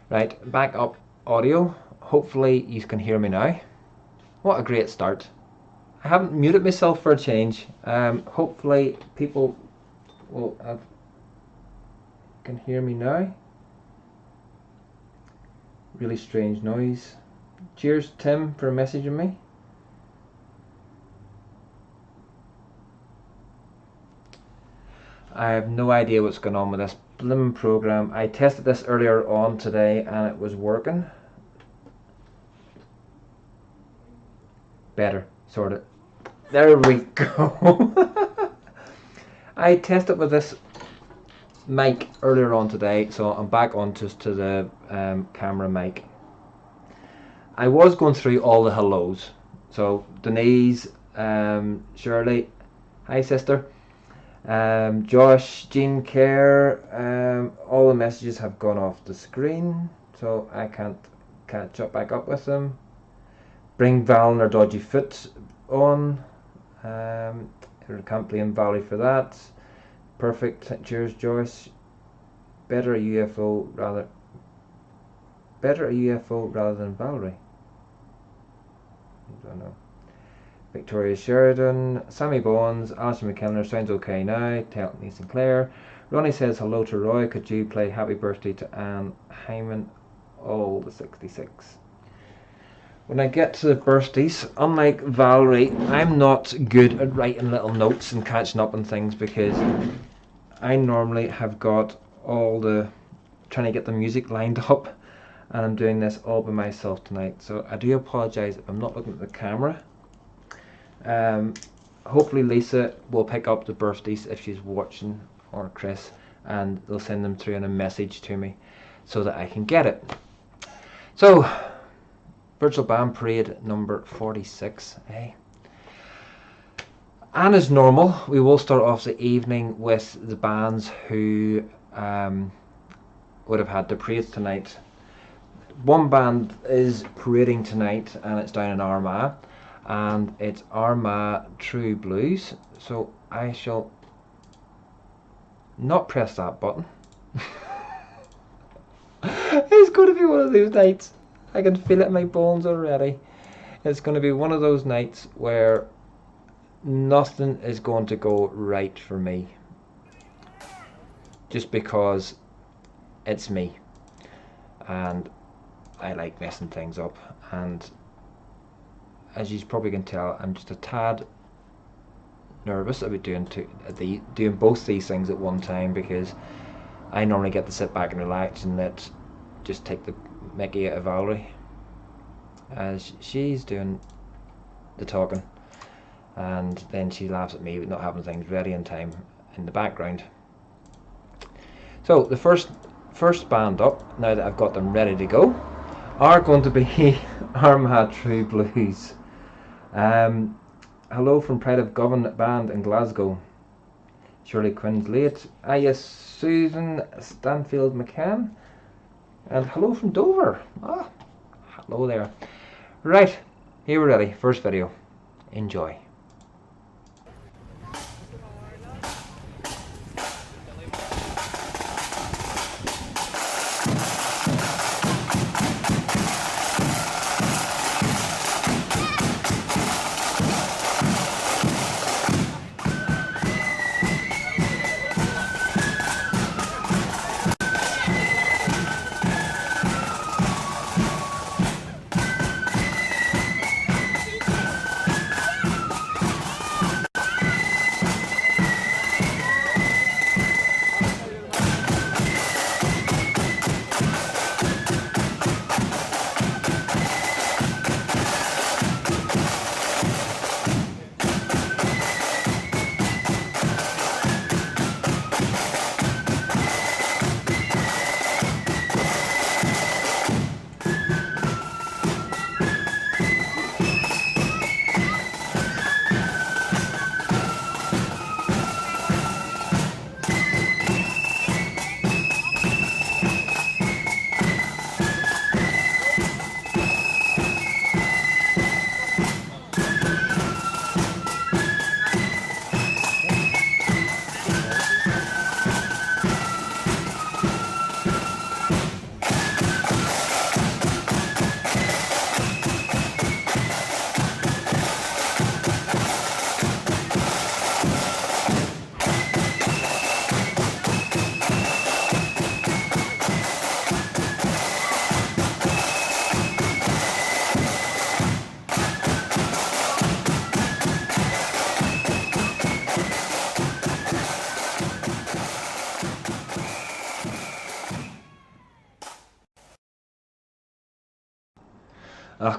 Right, back up audio. Hopefully you can hear me now. What a great start. I haven't muted myself for a change. Hopefully people will can hear me now. Really strange noise. Cheers Tim for messaging me. I have no idea what's going on with this blimmin' program. I tested this earlier on today and it was working. Better, sort of. There we go. I tested with this mic earlier on today, so I'm back on to the camera mic. I was going through all the hellos. So Denise, Shirley, hi sister. Josh, Jean Kerr, all the messages have gone off the screen, so I can't catch up back up with them. Bring Val and her dodgy foot on. Can't blame Valerie for that. Perfect. Cheers, Joyce. Better a UFO rather than Valerie. I don't know. Victoria Sheridan, Sammy Bones, Alison McKenna, sounds okay now. Teltney Sinclair. Ronnie says hello to Roy. Could you play Happy Birthday to Anne Hyman? All the 66. When I get to the birthdays, unlike Valerie, I'm not good at writing little notes and catching up on things because I normally have got all the trying to get the music lined up, and I'm doing this all by myself tonight. So I do apologise if I'm not looking at the camera. Hopefully Lisa will pick up the birthdays if she's watching, or Chris, and they'll send them through in a message to me so that I can get it. So Virtual Band Parade number 46. Hey. And as normal, we will start off the evening with the bands who would have had the parades tonight. One band is parading tonight and it's down in Armagh, and it's Armagh True Blues. So I shall not press that button. It's going to be one of those nights. I can feel it in my bones already. It's going to be one of those nights where nothing is going to go right for me. Just because it's me. And I like messing things up. And as you probably can tell, I'm just a tad nervous about doing both these things at one time, because I normally get to sit back and relax and just take the mickey out of Valerie as she's doing the talking, and then she laughs at me with not having things ready in time in the background. So the first first band up, now that I've got them ready to go, are going to be Armagh True Blues. Hello from Pride of Govan Band in Glasgow. Shirley Quinn's late. Yes, Susan Stanfield McCann. And hello from Dover. Hello there. Right, here we're ready. First video. Enjoy.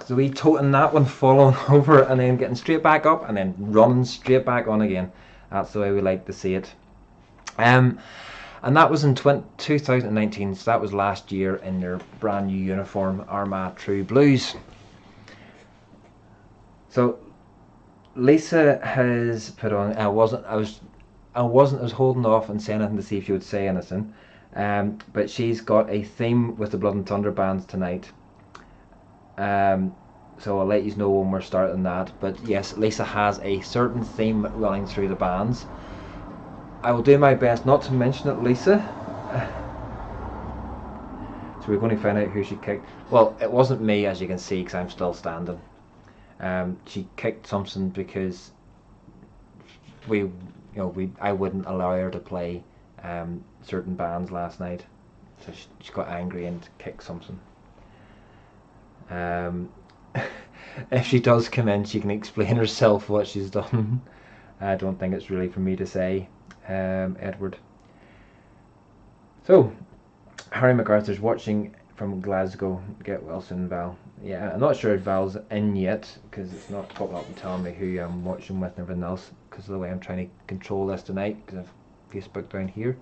The wee toting that one, falling over and then getting straight back up and then running straight back on again. That's the way we like to see it. And that was in 2019, so that was last year in their brand new uniform, Armagh True Blues. So Lisa has put on. I was holding off and saying anything to see if she would say anything. But she's got a theme with the Blood and Thunder bands tonight. So I'll let you know when we're starting that. But yes, Lisa has a certain theme running through the bands. I will do my best not to mention it, Lisa. So we're going to find out who she kicked. Well, it wasn't me, as you can see, because I'm still standing. She kicked something because I wouldn't allow her to play certain bands last night. So she got angry and kicked something. If she does come in, she can explain herself what she's done. I don't think it's really for me to say, Edward. So, Harry MacArthur's watching from Glasgow. Get well soon, Val. Yeah, I'm not sure if Val's in yet, because it's not popping up and telling me who I'm watching with and everything else, because of the way I'm trying to control this tonight, because I've Facebook down here.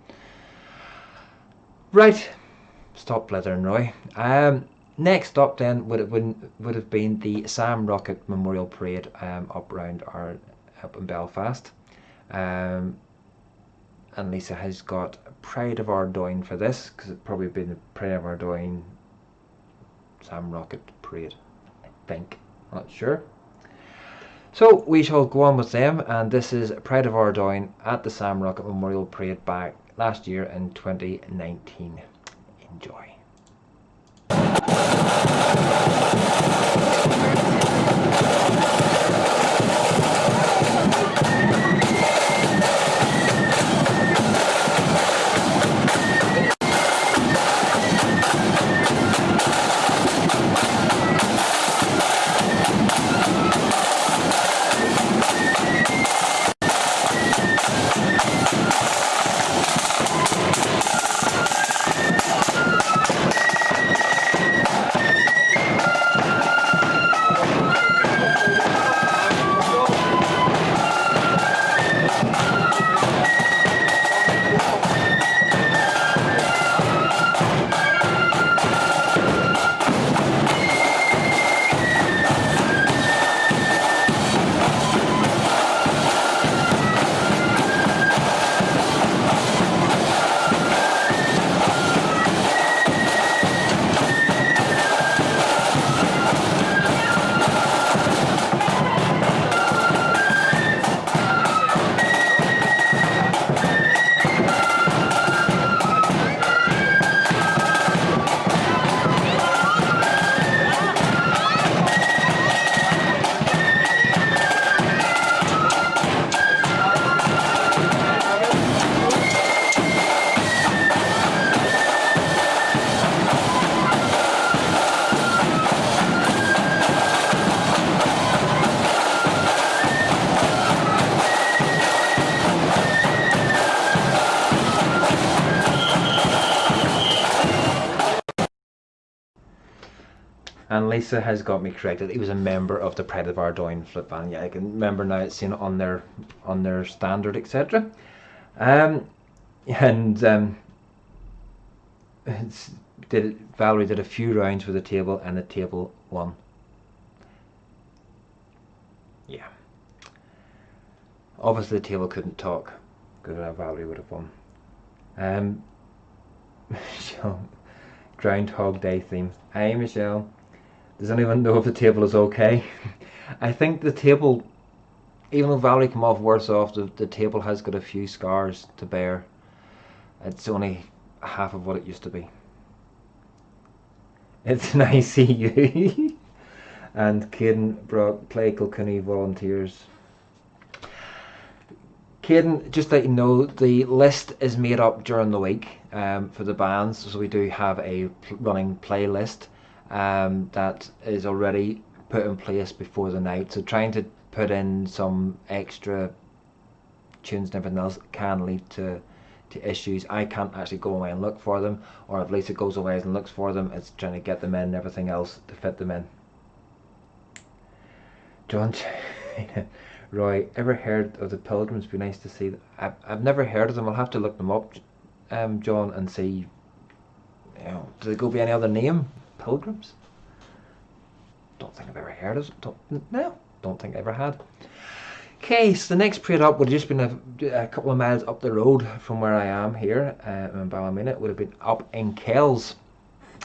Right, stop blithering, Roy. Next up then would have been the Sam Rocket Memorial Parade up in Belfast, and Lisa has got Pride of Ardoyne for this, because it's probably been the Pride of Ardoyne Sam Rocket Parade, I think, not sure. So we shall go on with them, and this is Pride of Ardoyne at the Sam Rocket Memorial Parade back last year in 2019. Enjoy. And Lisa has got me corrected. He was a member of the Pride of Ardoyne flip band. Yeah, I can remember now. It's seen it on their standard, etc. And Valerie did a few rounds with the table, and the table won. Yeah. Obviously, the table couldn't talk because Valerie would have won. Michelle, Groundhog Day theme. Hey, Michelle. Does anyone know if the table is okay? I think the table, even though Valerie came off worse off, the table has got a few scars to bear. It's only half of what it used to be. It's an ICU. And Caden brought Play Kilkenny volunteers. Caden, just let you know, the list is made up during the week for the bands. So we do have a running playlist that is already put in place before the night. So trying to put in some extra tunes and everything else can lead to issues. I can't actually go away and look for them, or at least it goes away and looks for them. It's trying to get them in and everything else to fit them in. John Roy, ever heard of the Pilgrims? Be nice to see them. I've never heard of them. I'll have to look them up, John, and see. Do they go by any other name? Pilgrims? Don't think I've ever heard of them. No, don't think I ever had. Okay, so the next parade up would have just been a couple of miles up the road from where I am here in Ballymena. It would have been up in Kells,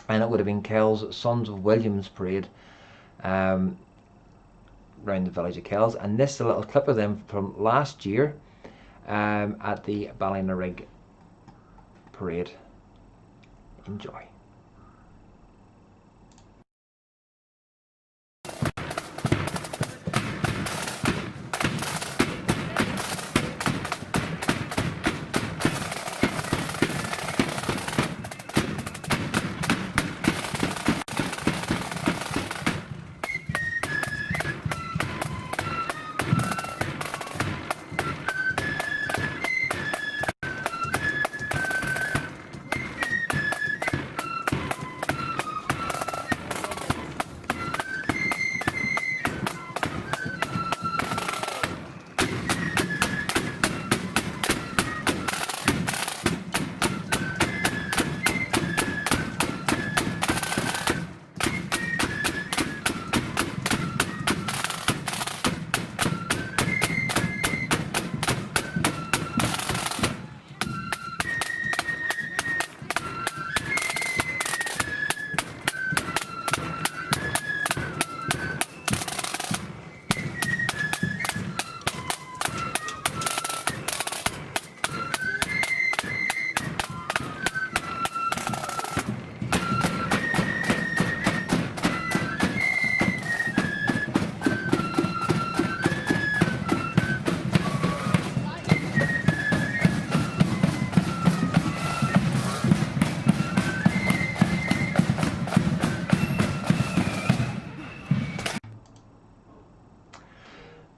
and it would have been Kells Sons of Williams parade around the village of Kells. And this is a little clip of them from last year at the Ballinarig parade. Enjoy.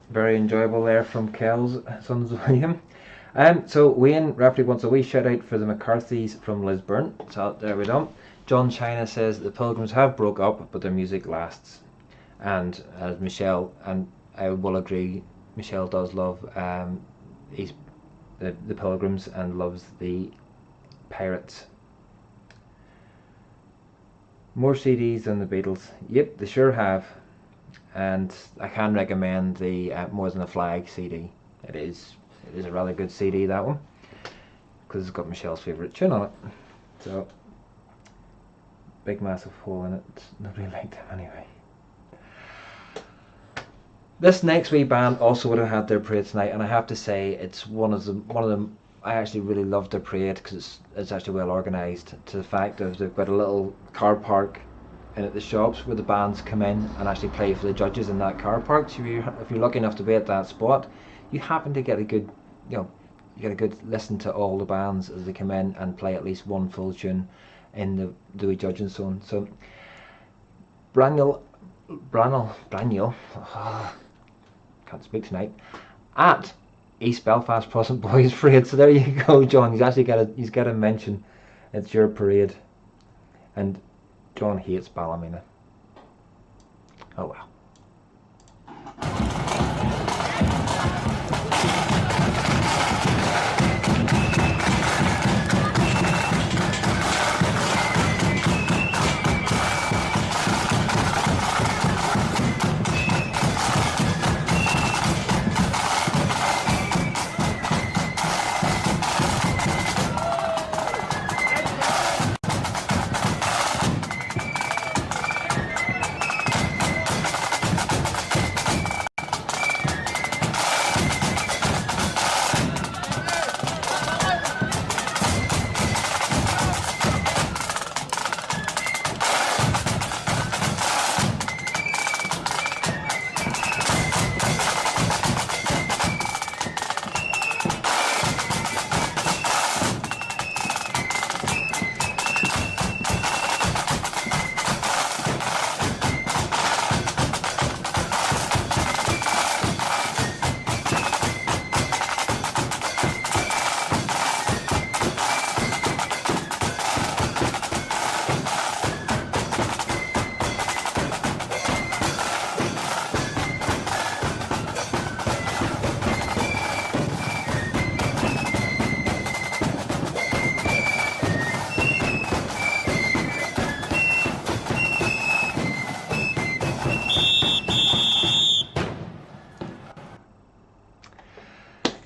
Very enjoyable there from Kells Sons of William. So Wayne Rafferty wants a wee shout out for the McCarthys from Lisburn. So there we go. John China says the Pilgrims have broke up, but their music lasts. And as Michelle, and I will agree, Michelle does love the Pilgrims and loves the Pirates. More CDs than the Beatles. Yep, they sure have. And I can recommend the More Than a Flag CD. It is a rather good CD, that one, because it's got Michelle's favourite tune on it. So big massive hole in it. Nobody liked him anyway. This next wee band also would have had their parade tonight, and I have to say it's one of them. I actually really loved their parade because it's actually well organised. To the fact of they've got a little car park in at the shops where the bands come in and actually play for the judges in that car park. So if you're lucky enough to be at that spot, you happen to get a good, you get a good listen to all the bands as they come in and play at least one full tune in the judging zone. So Braniel, can't speak tonight, at East Belfast Protestant Boys Parade. So there you go, John. He's got a mention. It's your parade, and John hates Ballymena. Oh well.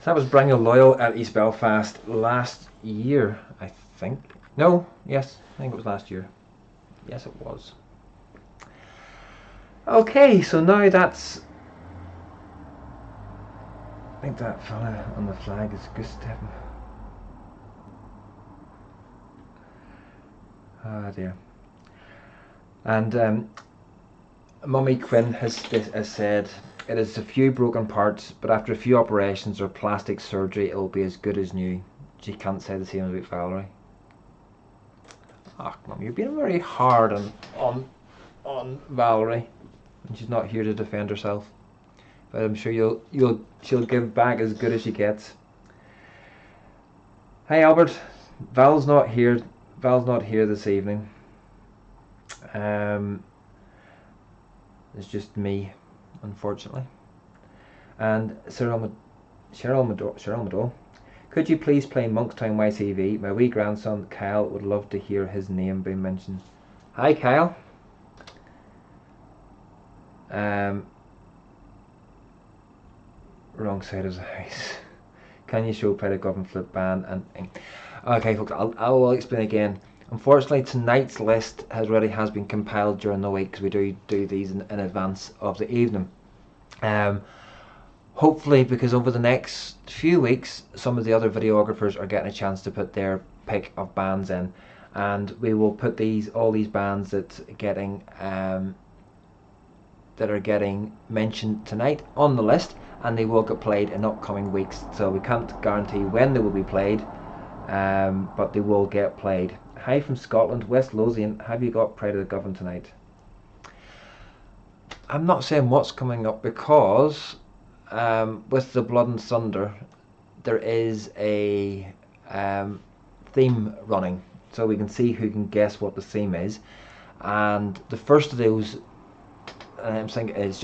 So that was Bring Your Loyal at East Belfast last year, I think. No, yes, I think it was last year. Yes, it was. Okay, so now that's... I think that fella on the flag is Gustav. Ah dear. And Mummy Quinn has said, it is a few broken parts, but after a few operations or plastic surgery, it will be as good as new. She can't say the same about Valerie. Ah, Mum, you're being very hard on Valerie, and she's not here to defend herself. But I'm sure she'll give back as good as she gets. Hi Albert, Val's not here. Val's not here this evening. It's just me, unfortunately. And Cheryl Mado, could you please play Monkstown YTV? My wee grandson Kyle would love to hear his name being mentioned. Hi Kyle. Wrong side of the house. Can you show Pride of Govan Flip Band and okay folks, I will explain again. Unfortunately, tonight's list has been compiled during the week because we do these in advance of the evening. Hopefully, because over the next few weeks, some of the other videographers are getting a chance to put their pick of bands in, and we will put all these bands that are getting mentioned tonight on the list, and they will get played in upcoming weeks. So we can't guarantee when they will be played, but they will get played. Hi from Scotland, West Lothian. Have you got Pride of the Govan tonight? I'm not saying what's coming up because with the Blood and Thunder there is a theme running, so we can see who can guess what the theme is. And the first of those, I'm thinking it is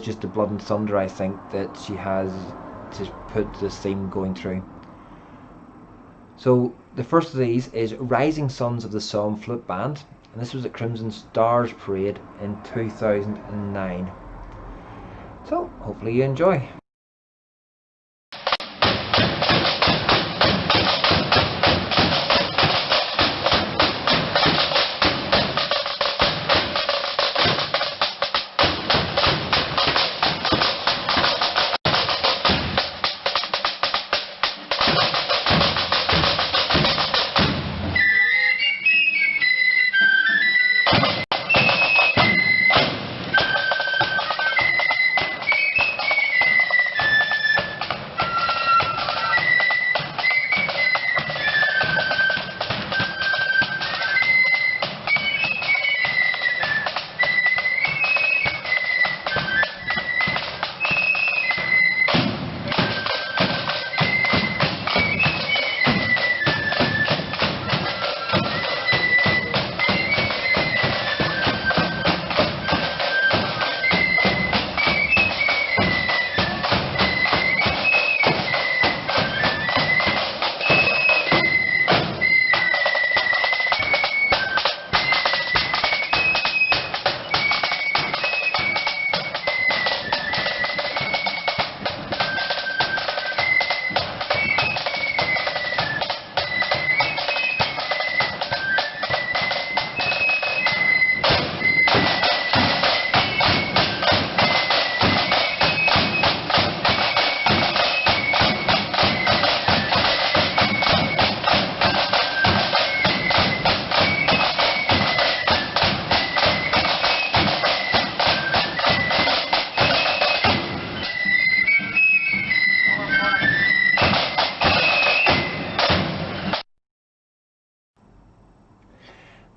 just the Blood and Thunder. I think that she has to put this theme going through. So the first of these is Rising Sons of the Somme Flute Band, and this was at Crimson Stars Parade in 2009. So hopefully you enjoy.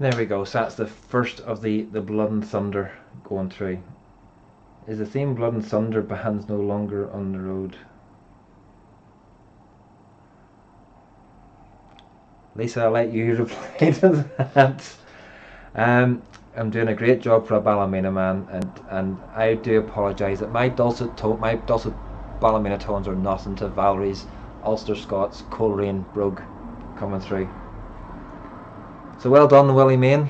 There we go. So that's the first of the Blood and Thunder going through. Is the theme Blood and Thunder bands no longer on the road? Lisa, I'll let you reply to that. I'm doing a great job for a Ballymena man, and I do apologise that my dulcet Ballymena tones are nothing to Valerie's Ulster Scots Coleraine brogue coming through. So well done, Willie Main.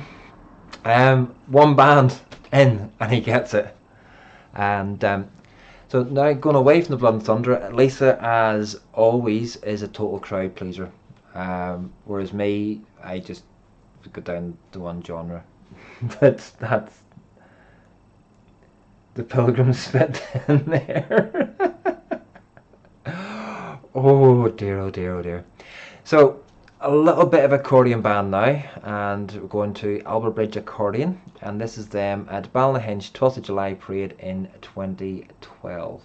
One band in, and he gets it. And so now going away from the Blood and Thunder, Lisa, as always, is a total crowd pleaser. Whereas me, I just go down to one genre. But that's the Pilgrims fit in there. Oh dear, oh dear, oh dear. So a little bit of accordion band now, and we're going to Albert Bridge Accordion, and this is them at Ballynahinch 12th of July Parade in 2012.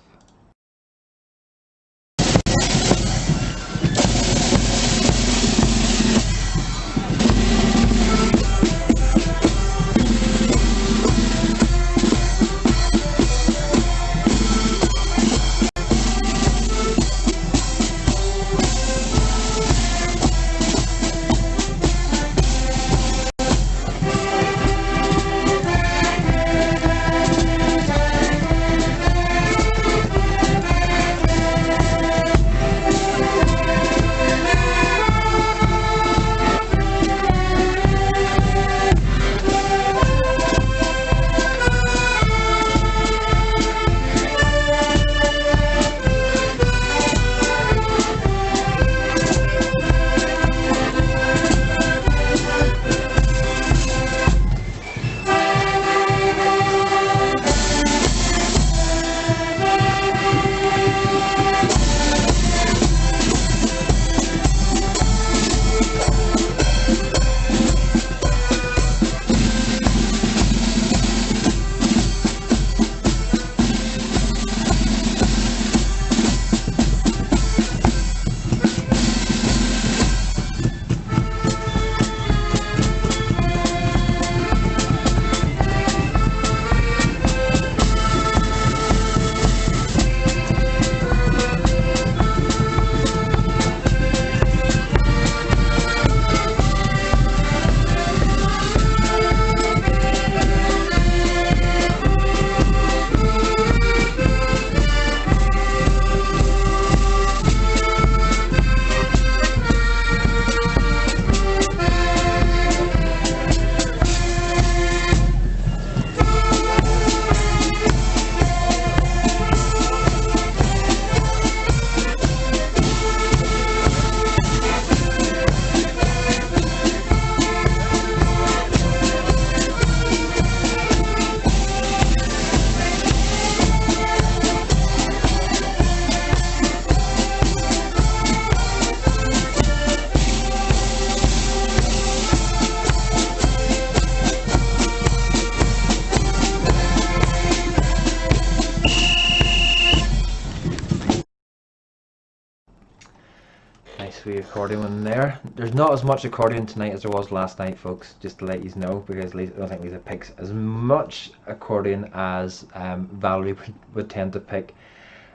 Sweet accordion in there. There's not as much accordion tonight as there was last night, folks, just to let you know, because I don't think Lisa picks as much accordion as Valerie would tend to pick.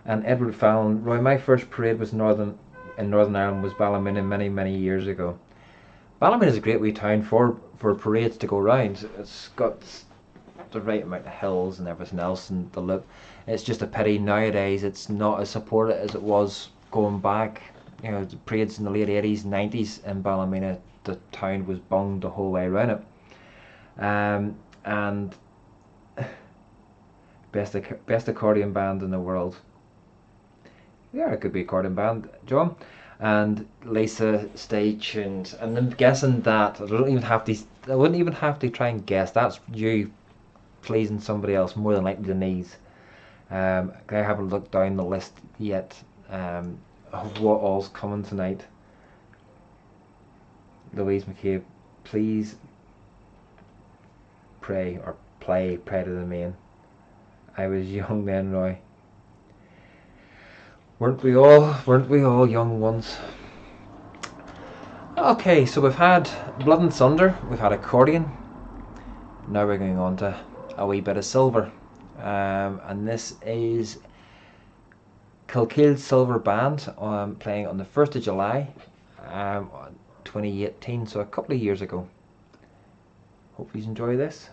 And Edward Fallon, Roy, my first parade was in Northern Ireland was Ballymena many years ago. Ballymena is a great wee town for parades to go round. It's got the right amount of hills and everything else, and the look. It's just a pity nowadays it's not as supported as it was going back. You know, the parades in the late 80s, 90s in Ballymena, the town was bunged the whole way around it. And best accordion band in the world. Yeah, it could be accordion band, John. And Lisa, stay tuned. And I'm guessing that I wouldn't even have to try and guess. That's you pleasing somebody else more than likely than these. I haven't looked down the list yet. Of what all's coming tonight. Louise McCabe, please pray or play Pray to the Main. I was young then, Roy. Weren't we all young once? Okay, so we've had Blood and Thunder, we've had Accordion. Now we're going on to a wee bit of silver. And this is Kilkeel Silver Band playing on the 1st of July 2018, so a couple of years ago. Hope you enjoy this.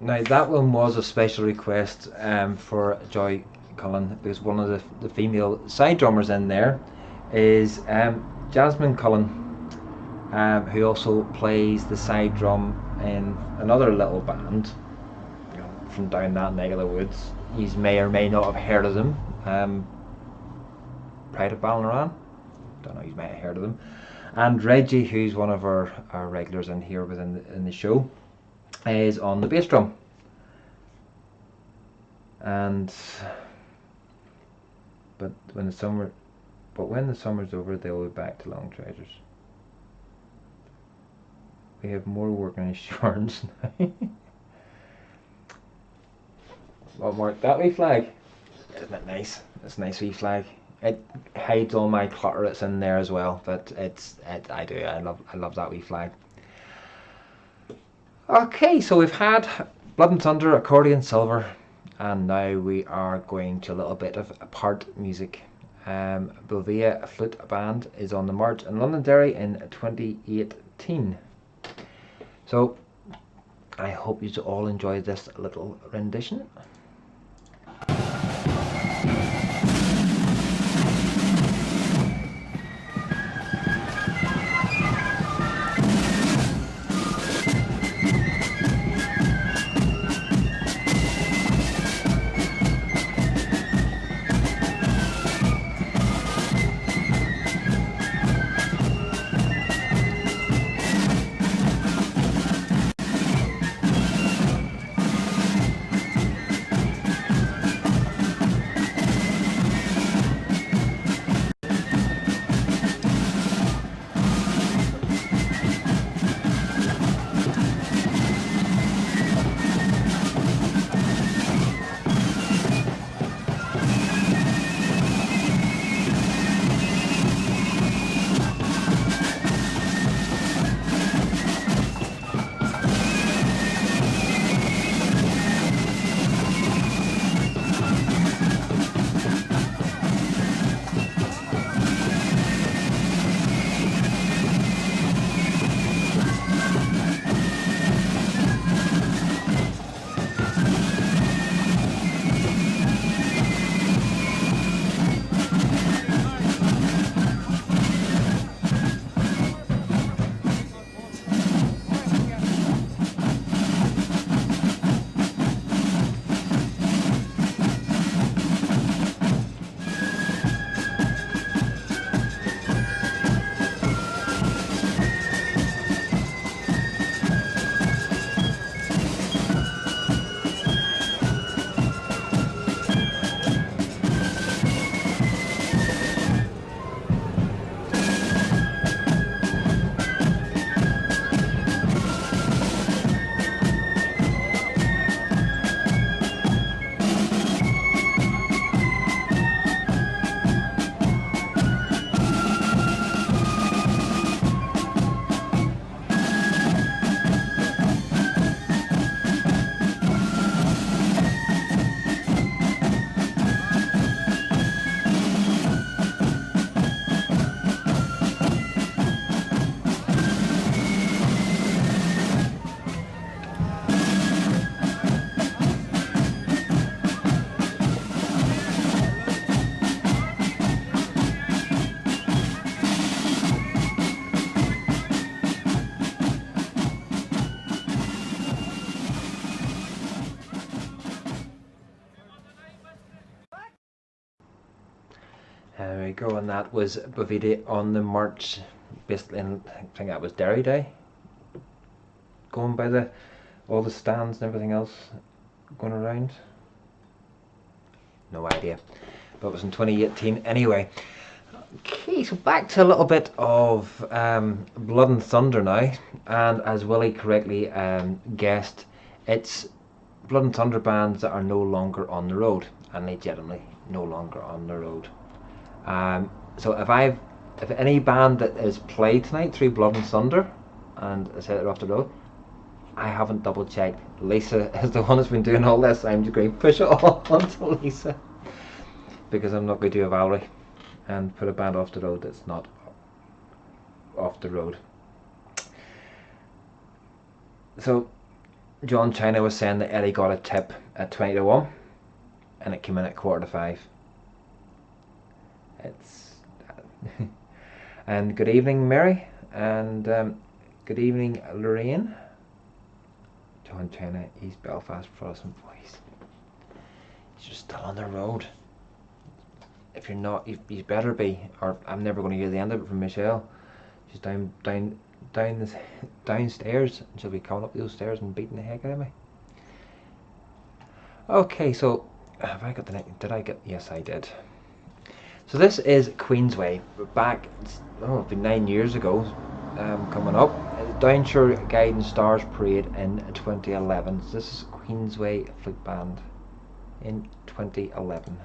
Now that one was a special request for Joy Cullen, because one of the female side drummers in there is Jasmine Cullen, who also plays the side drum in another little band from down that neck of the woods. You may or may not have heard of them. Pride of Balnaran. Don't know, you may have heard of them. And Reggie, who's one of our regulars in here in the show, is on the bass drum. And when the summer's over, they'll be back to Long Treasures. We have more work on insurance now. Well, Mark, that wee flag, isn't it nice? It's a nice wee flag. It hides all my clutter that's in there as well, but I love that wee flag. Okay, so we've had Blood and Thunder, Accordion, Silver, and now we are going to a little bit of part music. Bovia Flute Band is on the march in Londonderry in 2018. So I hope you all enjoy this little rendition. There we go, and that was Bovidi on the march, basically. I think that was Derry Day. Going by all the stands and everything else going around. No idea, but it was in 2018 anyway. Okay, so back to a little bit of Blood and Thunder now, and as Willie correctly guessed, it's Blood and Thunder bands that are no longer on the road, and legitimately no longer on the road. So if any band that is played tonight through Blood and Thunder and is headed off the road, I haven't double checked. Lisa is the one that's been doing all this. I'm just going to push it all onto Lisa, because I'm not going to do a Valerie and put a band off the road that's not off the road. So John China was saying that Eddie got a tip at 20 to 1 and it came in at 4:45. It's and good evening Mary, and good evening Lorraine. John China, he's Belfast Protestant voice. He's just still on the road. If you're not, you better be, or I'm never going to hear the end of it from Michelle. She's downstairs, and she'll be coming up those stairs and beating the heck out of me. Okay, so have I got the next? Did I get? Yes, I did. So this is Queensway. Back, it's been 9 years ago. Coming up, Downshire Guide and Stars Parade in 2011. So this is Queensway Flute Band in 2011.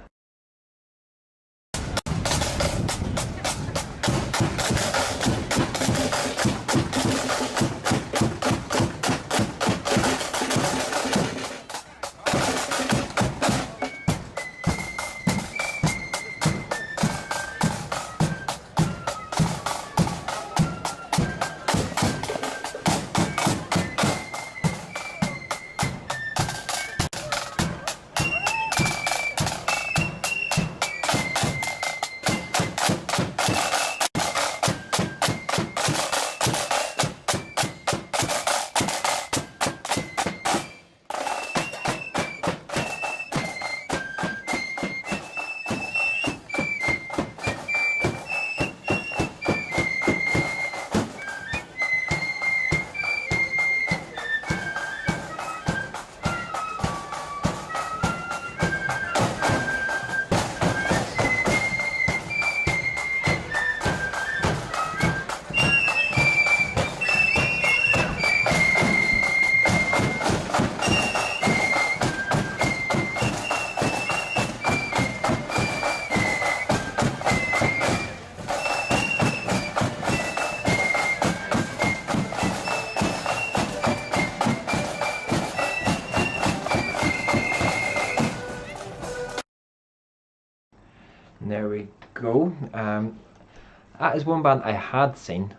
There we go. That is one band I had seen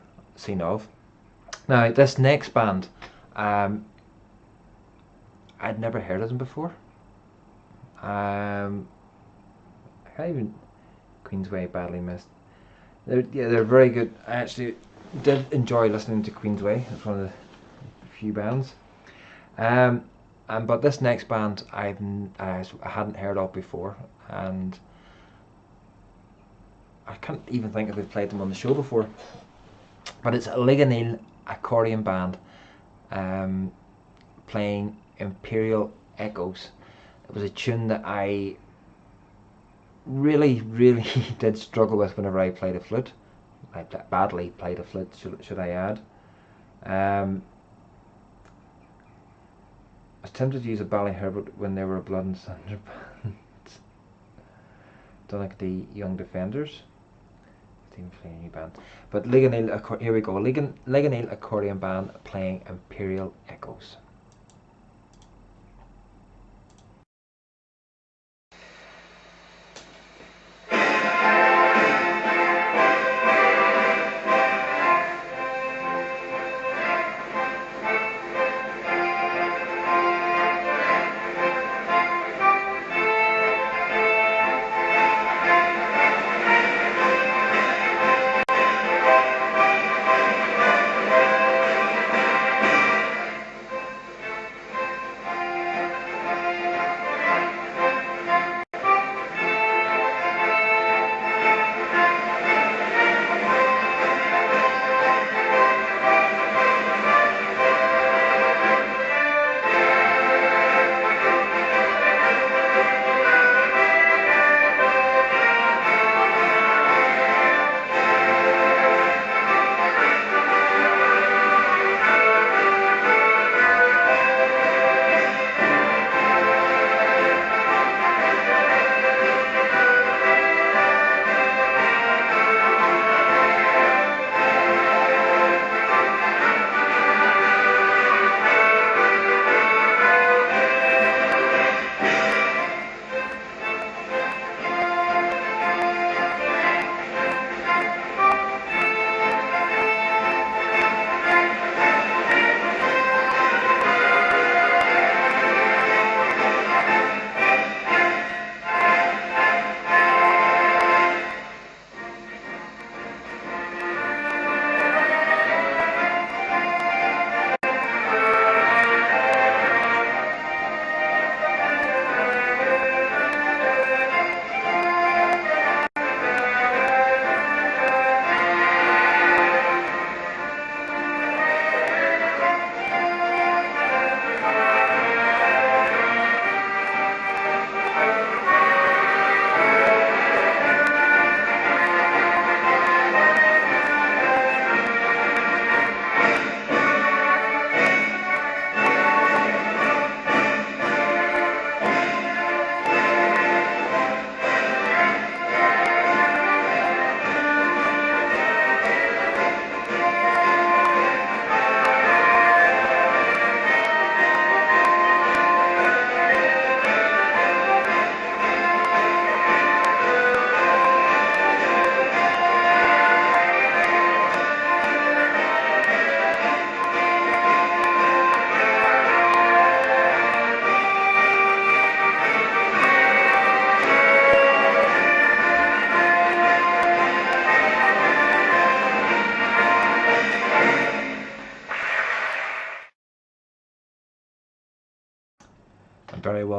of. Now this next band, I'd never heard of them before. I can't even. Queensway, Badly Missed. They're very good. I actually did enjoy listening to Queensway. It's one of the few bands. But this next band I hadn't heard of before, and I can't even think if we've played them on the show before. But it's a Liganil accordion band playing Imperial Echoes. It was a tune that I really did struggle with whenever I played a flute. I badly played a flute, should I add. I was tempted to use a Ballyherbert when they were a Blood and Thunder band. Don't like the Young Defenders. Even playing a new band. But Liganil, here we go. Liganil accordion band playing Imperial Echoes.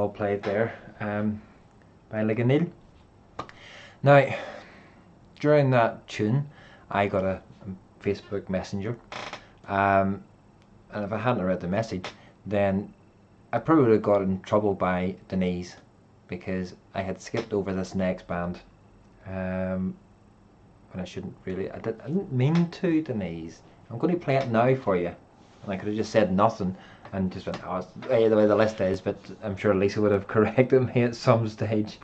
all played there by Liganil. Now, during that tune, I got a Facebook Messenger, and if I hadn't read the message, then I probably would have got in trouble by Denise, because I had skipped over this next band, and I shouldn't really. I didn't mean to, Denise. I'm going to play it now for you, and I could have just said nothing and just went, oh, it's the way the list is, but I'm sure Lisa would have corrected me at some stage.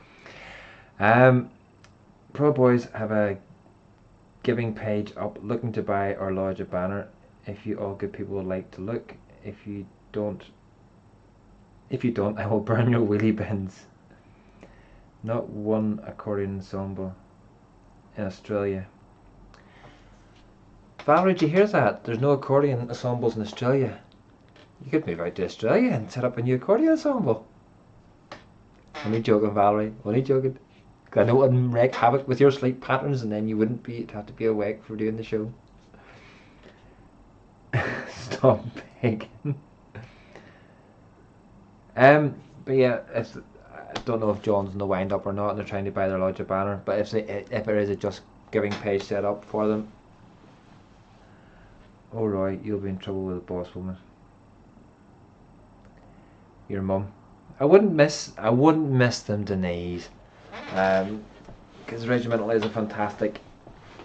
Pro Boys have a giving page up, looking to buy or lodge a banner. If you all good people would like to look, if you don't, I will burn your wheelie bins. Not one accordion ensemble in Australia. Valerie, did you hear that? There's no accordion ensembles in Australia. You could move out to Australia and set up a new accordion ensemble. Only joking, Valerie. Only joking. I know it wouldn't wreak havoc with your sleep patterns, and then you wouldn't have to be awake for doing the show. Stop begging. But yeah, I don't know if John's in the wind up or not, and they're trying to buy their lodge a banner. But if there is a Just Giving page set up for them, oh Roy, you'll be in trouble with the boss woman. Your mum. I wouldn't miss them, Denise. Because Regimental is a fantastic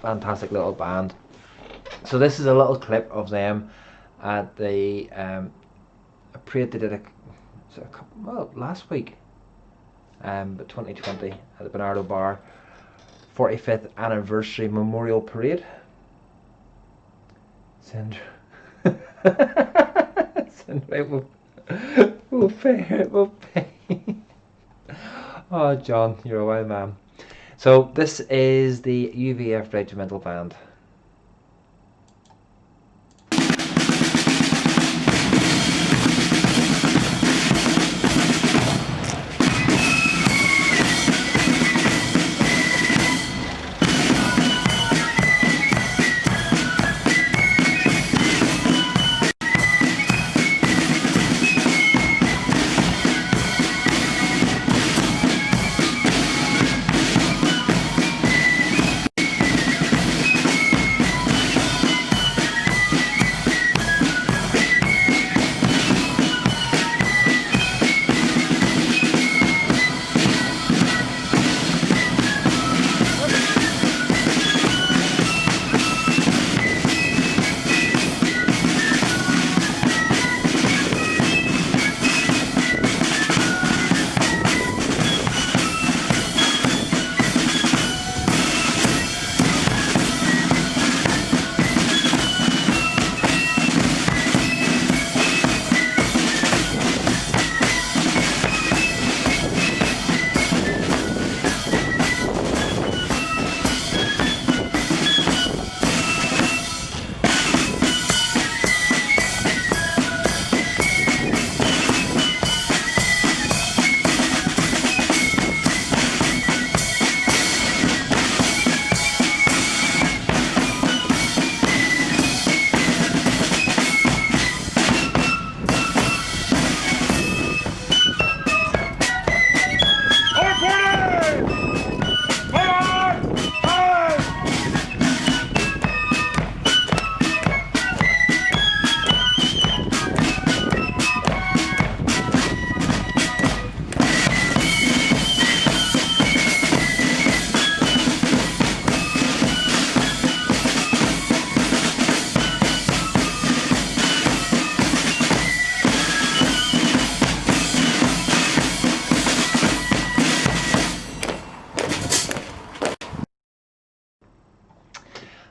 little band. So this is a little clip of them at the parade they did last week, but 2020 at the Bernardo Bar 45th anniversary memorial parade. Sandra, we'll pay. Oh, John, you're a wild man. So this is the UVF Regimental Band.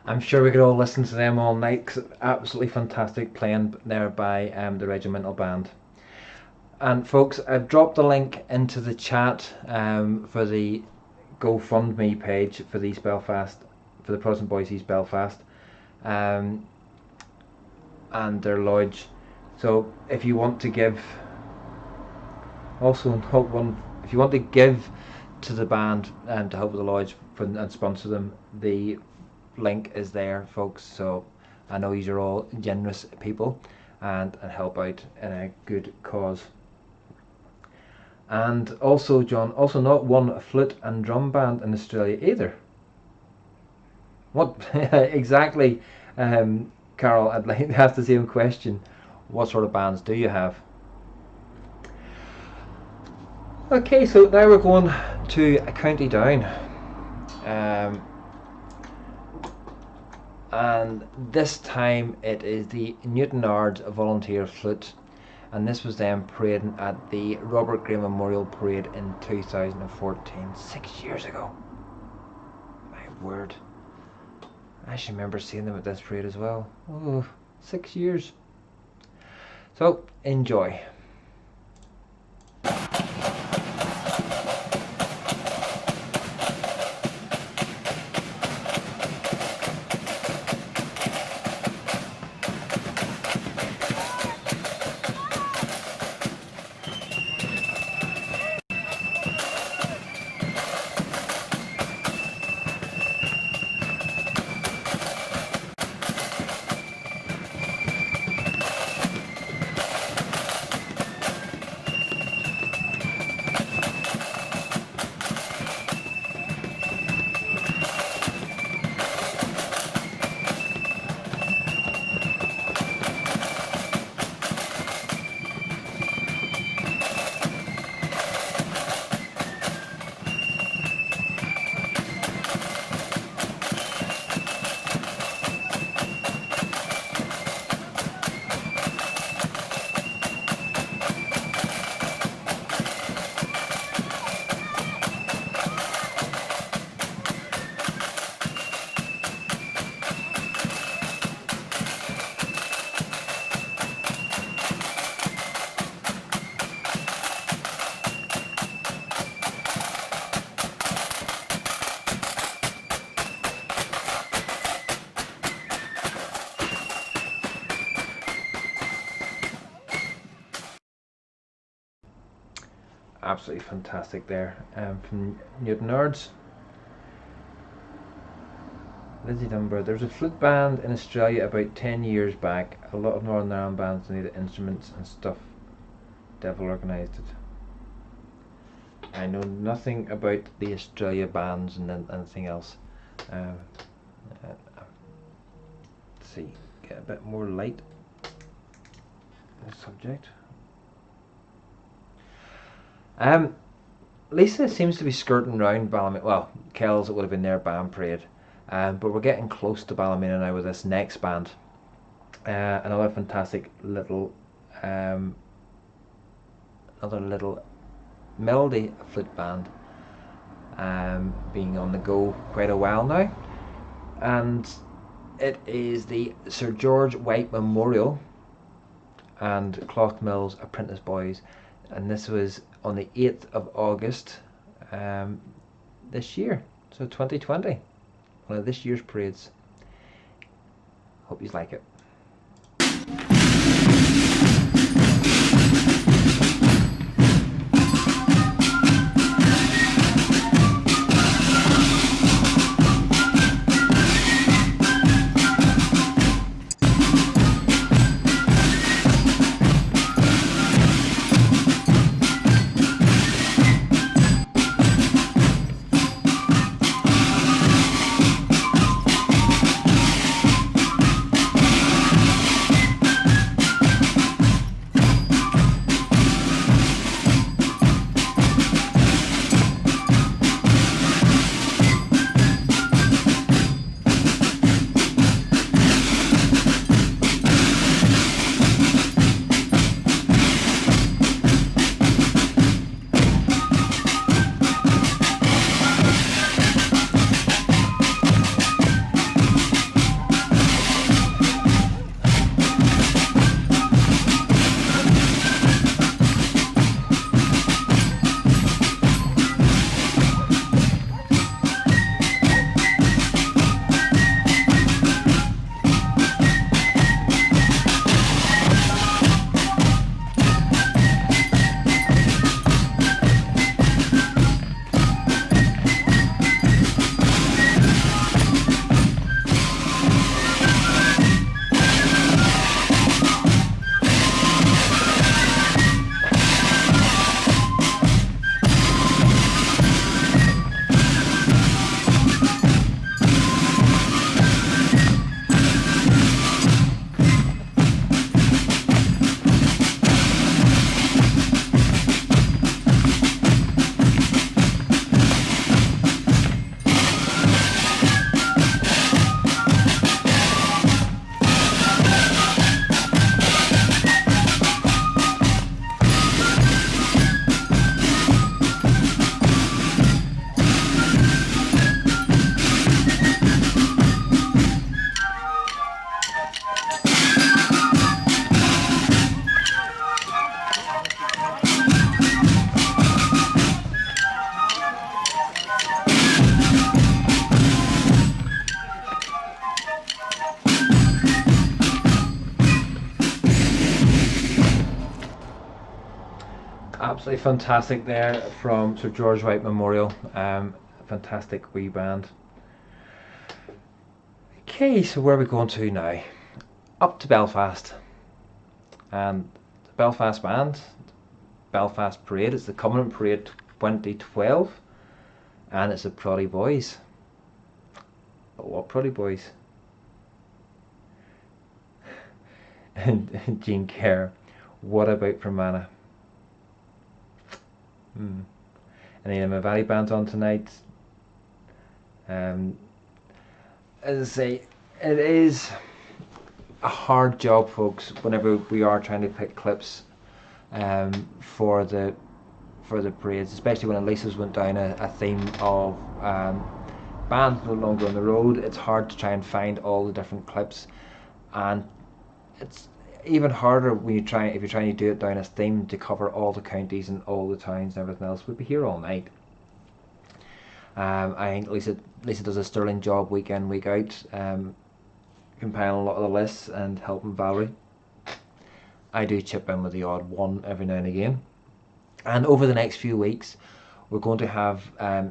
I'm sure we could all listen to them all night, because it's absolutely fantastic playing there by the Regimental Band. And folks, I've dropped the link into the chat for the GoFundMe page for the East Belfast, for the Protestant Boys East Belfast, and their lodge. So if you want to give, also if you want to give to the band and to help with the lodge and sponsor them, the link is there, folks. So I know you're all generous people and help out in a good cause. And also, John, also not one flute and drum band in Australia either. What exactly, Carol? I'd like to ask the same question. What sort of bands do you have? Okay, so now we're going to County Down. And this time it is the Newtownards Volunteer Flute, and this was them parading at the Robert Gray Memorial Parade in 2014, 6 years ago. My word. I actually remember seeing them at this parade as well. Oh, 6 years. So, enjoy. Absolutely fantastic there, from Newtownards. Lizzie Dunbar. There was a flute band in Australia about 10 years back. A lot of Northern Ireland bands needed instruments and stuff. Devil organised it. I know nothing about the Australia bands and anything else. Let's see, get a bit more light on the subject. Lisa seems to be skirting round Ballymena. Well, Kells, it would have been their band parade, but we're getting close to Ballymena now with this next band. Another fantastic little, another little melody flute band, being on the go quite a while now, and it is the Sir George White Memorial and Clothmills Apprentice Boys, and this was on the 8th of August this year, so 2020, one of this year's parades. Hope you like it. Absolutely fantastic there from Sir George White Memorial. Fantastic wee band. Okay, so where are we going to now? Up to Belfast. And the Belfast band, Belfast Parade, it's the Covenant Parade 2012. And it's the Proddy Boys. But what Proddy Boys? And Jean Kerr, what about Fermanagh? Any of the Valley bands on tonight? As I say, it is a hard job, folks, whenever we are trying to pick clips for the parades, especially when Elisa's went down a theme of bands no longer on the road. It's hard to try and find all the different clips, and it's even harder when if you're trying to do it down as theme to cover all the counties and all the towns and everything else. We'd be here all night. I think Lisa does a sterling job week in, week out, compiling a lot of the lists and helping Valerie. I do chip in with the odd one every now and again. And over the next few weeks, we're going to have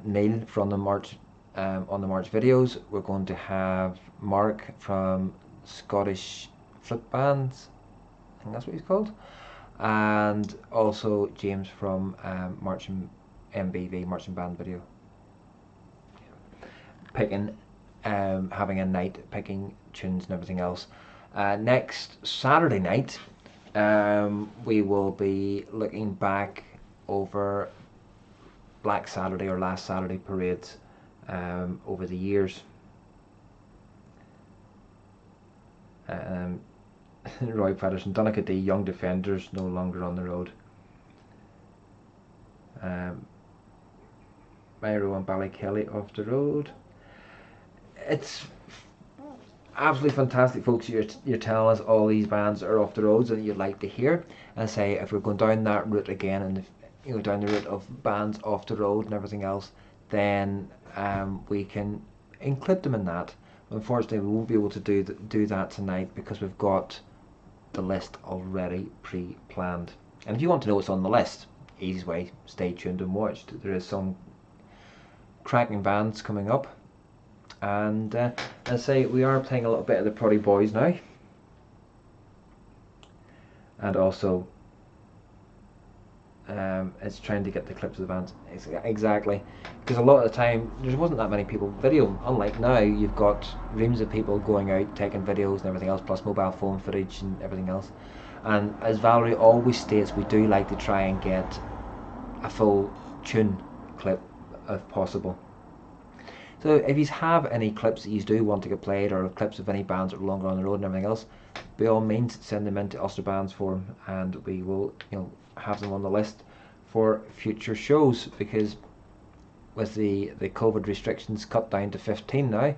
Neil from the March on the March videos. We're going to have Mark from Scottish Flip Bands, I think that's what he's called, and also James from Marching MBV, Marching Band Video. Picking, having a night picking tunes and everything else. Next Saturday night, we will be looking back over Black Saturday or Last Saturday parades over the years. Roy Patterson, Donaghadee, Young Defenders, no longer on the road. Mairo and Ballykelly off the road. It's absolutely fantastic, folks. You're telling us all these bands are off the roads and you'd like to hear. And say if we're going down that route again, and if, down the route of bands off the road and everything else, then we can include them in that. Unfortunately, we won't be able to do that tonight because we've got the list already pre-planned. And if you want to know what's on the list, easy way, stay tuned and watch. There is some cracking bands coming up. And as I say, we are playing a little bit of the Proddy Boys now. And also, it's trying to get the clips of the bands. Exactly. Because a lot of the time, there wasn't that many people video. Unlike now, you've got reams of people going out, taking videos and everything else, plus mobile phone footage and everything else. And as Valerie always states, we do like to try and get a full tune clip if possible. So if you have any clips that you do want to get played, or clips of any bands that are longer on the road and everything else, by all means send them into Ulster Bands Forum, and we will have them on the list for future shows, because with the COVID restrictions cut down to 15 now,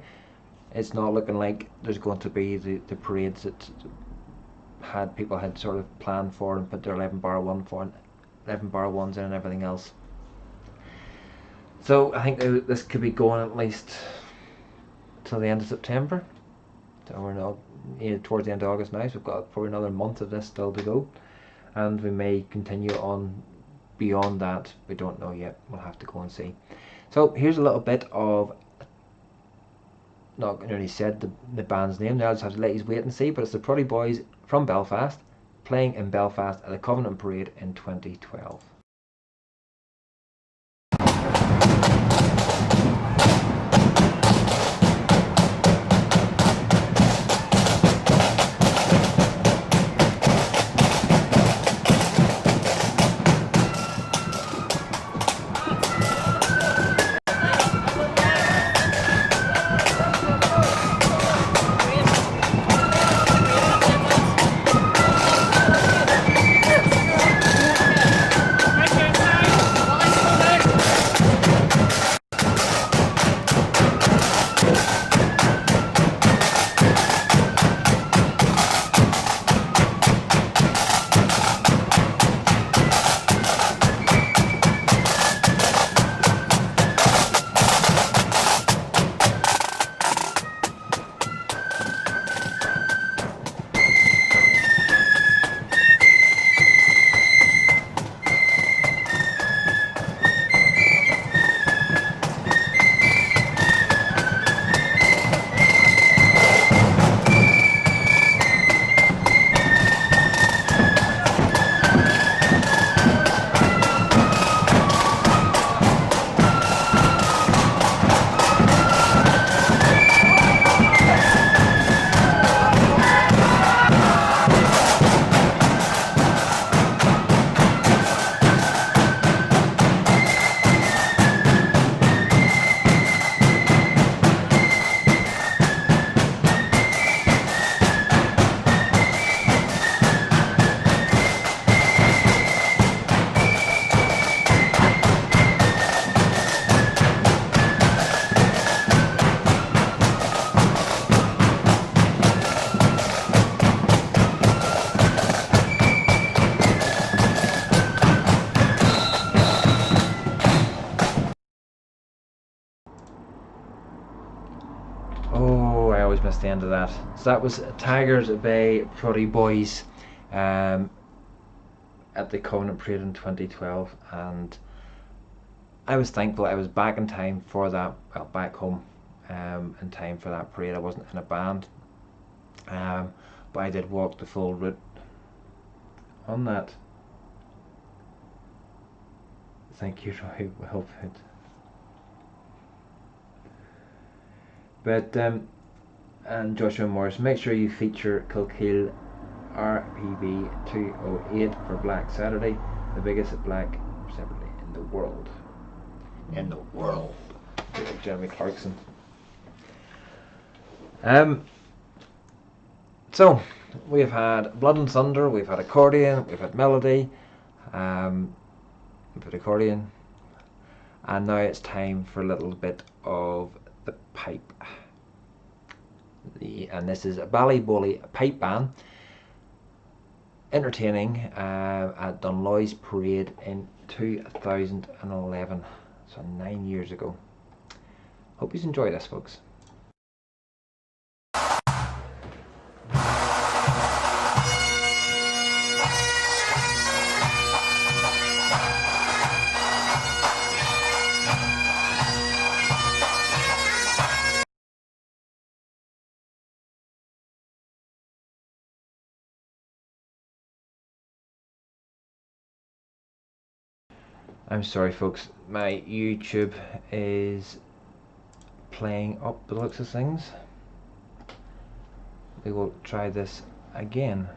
it's not looking like there's going to be the parades that people had sort of planned for and put their 11 bar ones in and everything else. So I think this could be going at least till the end of September. So we're not towards the end of August now, so we've got probably another month of this still to go, and we may continue on beyond that. We don't know yet. We'll have to go and see. So here's a little bit of, not nearly said the band's name now, I'll just have to let you wait and see, but it's the Proddy Boys from Belfast, playing in Belfast at the Covenant Parade in 2012. Oh, I always missed the end of that. So that was Tigers Bay Prairie Boys at the Covenant Parade in 2012, and I was thankful I was back in time for that, well, back home in time for that parade. I wasn't in a band, but I did walk the full route on that. Thank you, Roy Wellwood. But and Joshua Morris, make sure you feature Kilkeel RPB 208 for Black Saturday, the biggest Black Saturday in the world. In the world. Jeremy Clarkson. So we've had Blood and Thunder, we've had accordion, we've had melody, we've had accordion, and now it's time for a little bit of the pipe. And this is a Ballyboley pipe band entertaining at Dunloy's Parade in 2011, so 9 years ago. Hope you enjoy this, folks. I'm sorry, folks, my YouTube is playing up the looks of things. We will try this again.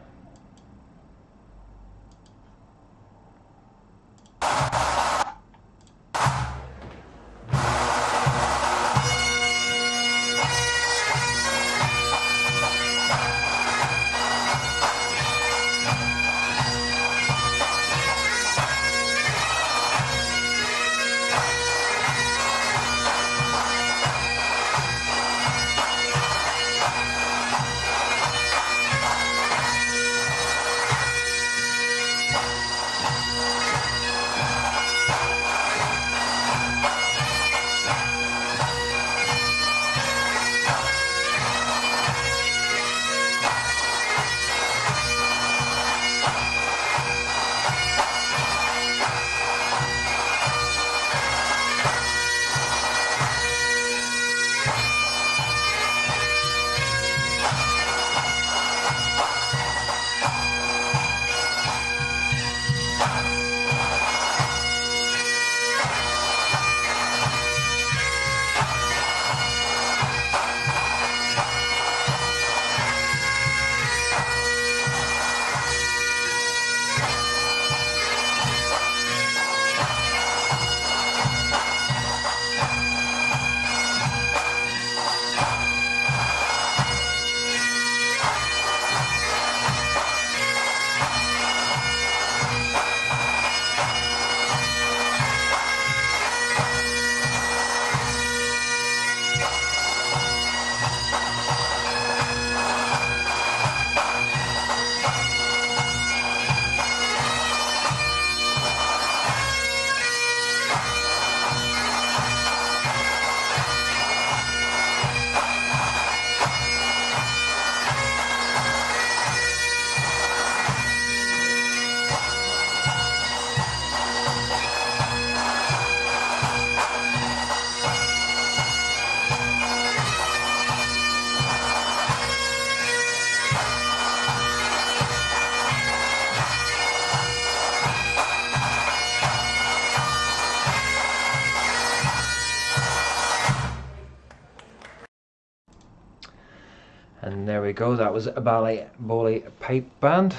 And there we go, that was a Ballyboley pipe band.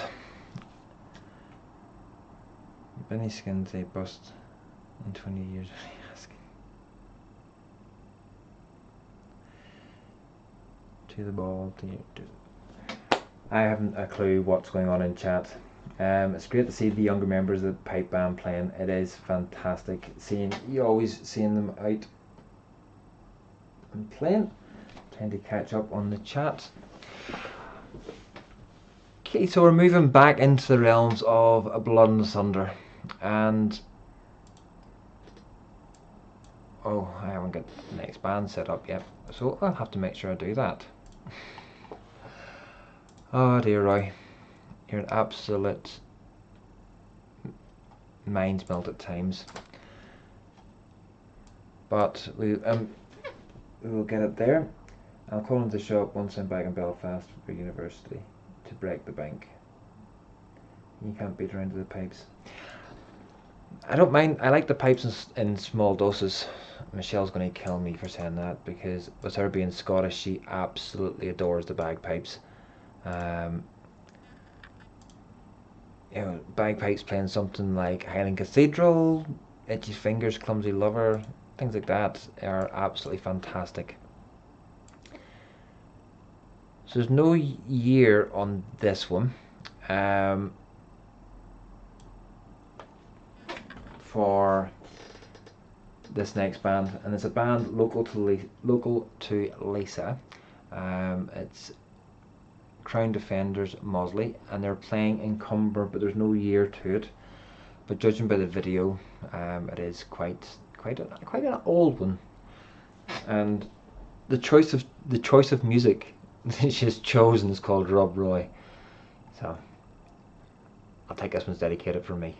Benny Skins a bust in 20 years. To the ball, I haven't a clue what's going on in chat. It's great to see the younger members of the pipe band playing. It is fantastic seeing you, always seeing them out and playing. Trying to catch up on the chat. Okay, so we're moving back into the realms of Blood and Thunder, and Oh, I haven't got the next band set up yet, so I'll have to make sure I do that. Oh dear, Roy, you're an absolute mind's melt at times, but we will get it there. I'll call into the shop once I'm back in Belfast for university to break the bank. You can't beat around to the pipes. I don't mind. I like the pipes in small doses. Michelle's going to kill me for saying that, because with her being Scottish, she absolutely adores the bagpipes. You know, bagpipes playing something like Highland Cathedral, Itchy Fingers, Clumsy Lover, things like that are absolutely fantastic. So there's no year on this one. For this next band, and it's a band local to Lisa. It's Crown Defenders Mosley, and they're playing in Cumber, but there's no year to it. But judging by the video, it is quite an old one. And the choice of music she's chosen is called Rob Roy. So I'll take this one's dedicated for me.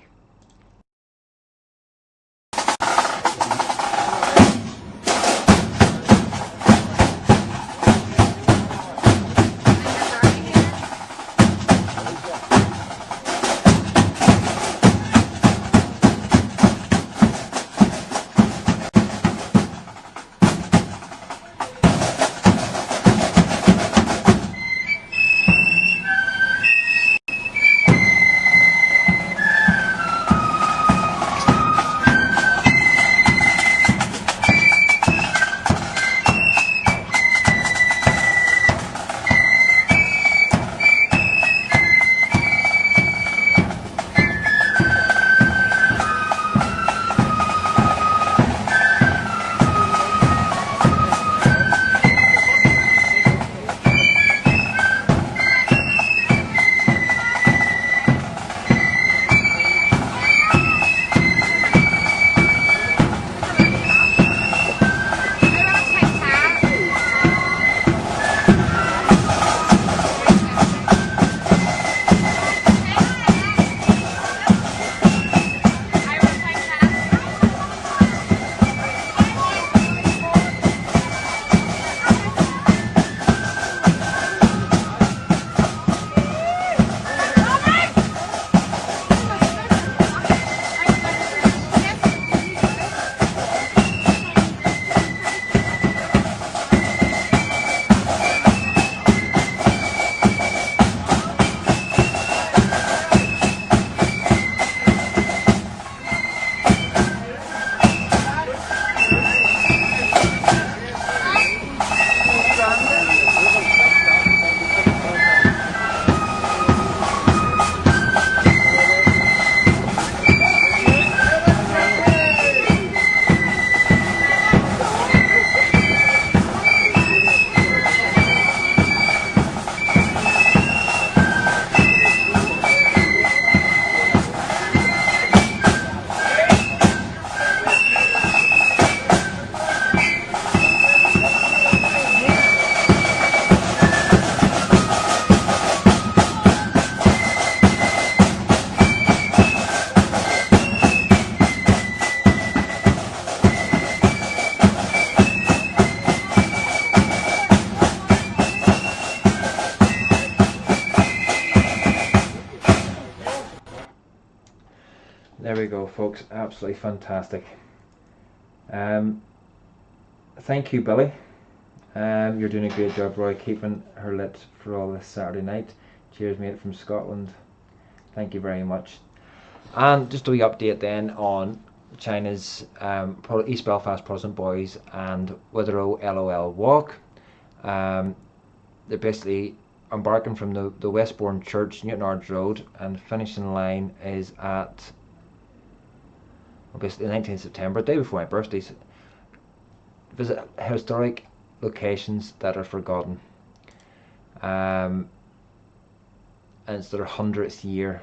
There we go, folks. Absolutely fantastic. Thank you, Billy. You're doing a great job, Roy, keeping her lit for all this Saturday night. Cheers, mate, from Scotland. Thank you very much. And just a wee update then on China's East Belfast Protestant Boys and Witherow LOL Walk. They're basically embarking from the Westbourne Church, Newtonards Road, and finishing line is at basically the 19th of September, day before my birthday. Visit historic locations that are forgotten. And it's their 100th year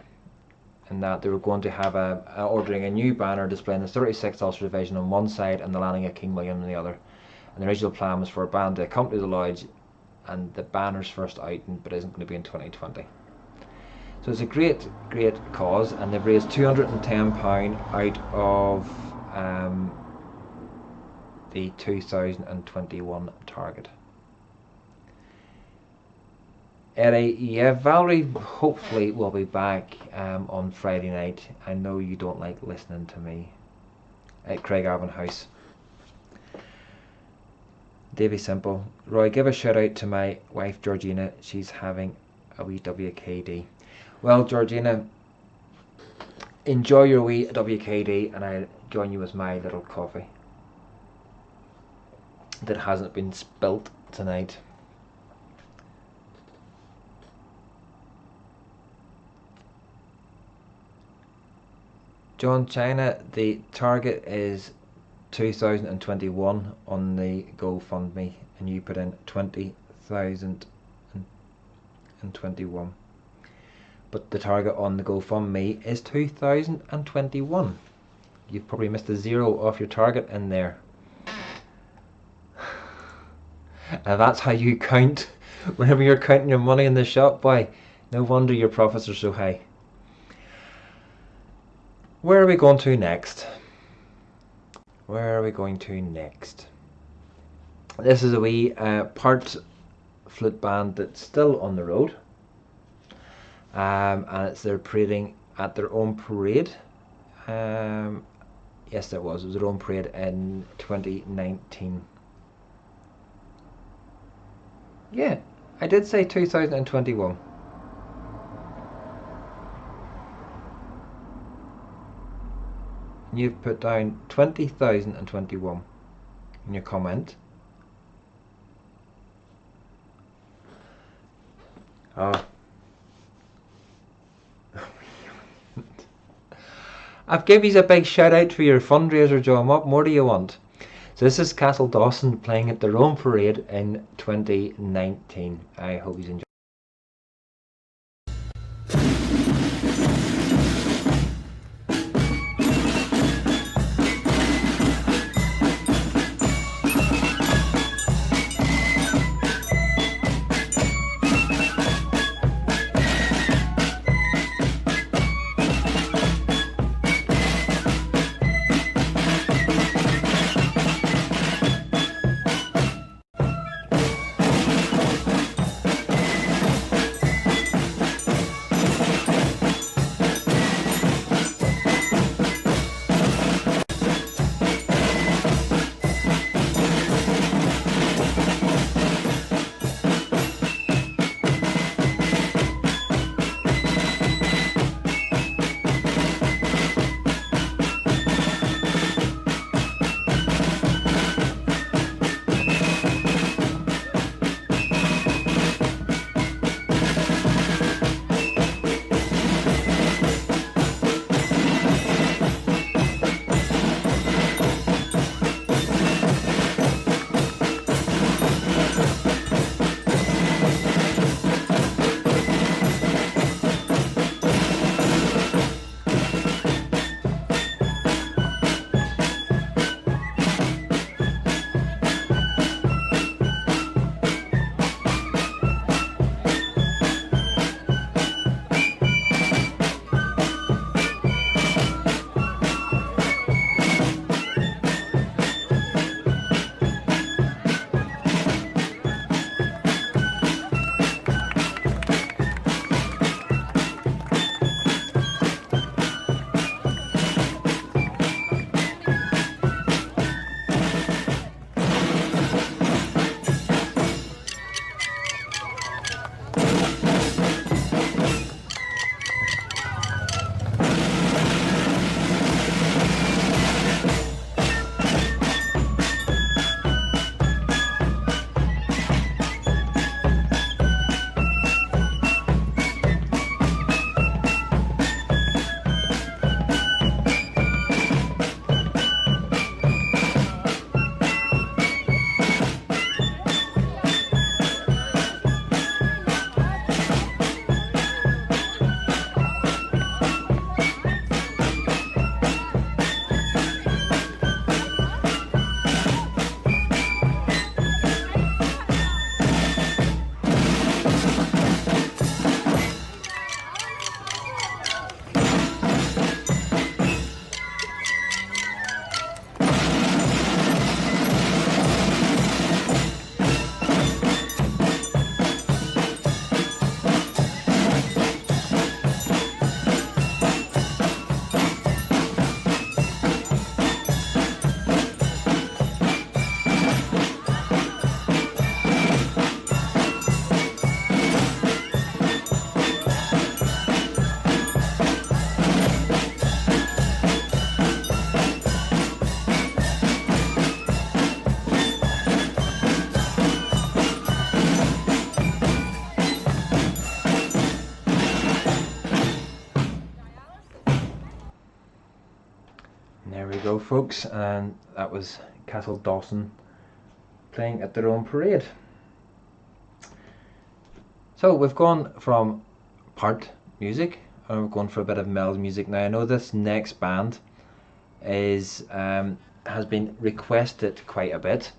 in that they were going to have ordering a new banner displaying the 36th Ulster Division on one side and the landing of King William on the other. And the original plan was for a band to accompany the lodge, and the banner's first outing, but isn't going to be in 2020. So it's a great cause, and they've raised £210 out of the 2021 target. Eddie, yeah, Valerie hopefully will be back on Friday night. I know you don't like listening to me. At Craigavon House. Davy Simple. Roy, give a shout out to my wife Georgina. She's having a wee WKD. Well, Georgina, enjoy your wee WKD, and I'll join you with my little coffee that hasn't been spilt tonight. John China, the target is 2021 on the GoFundMe, and you put in 20,021. But the target on the GoFundMe is 2021. You've probably missed a zero off your target in there. And that's how you count whenever you're counting your money in the shop, boy. No wonder your profits are so high. Where are we going to next? Where are we going to next? This is a wee part flute band that's still on the road. And they're parading at their own parade. Yes, it was their own parade in 2019. Yeah, I did say 2021. You've put down 20,021 in your comment. Oh. I've given you a big shout out for your fundraiser, John. What more do you want? So this is Castle Dawson playing at their own parade in 2019. I hope you enjoy. folks, and that was Castle Dawson playing at their own parade. So we've gone from part music and we're going for a bit of melody music now. I know this next band is has been requested quite a bit,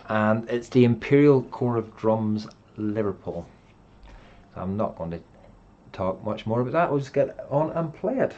and it's the Imperial Corps of Drums Liverpool. So I'm not going to talk much more about that. We'll just get on and play it.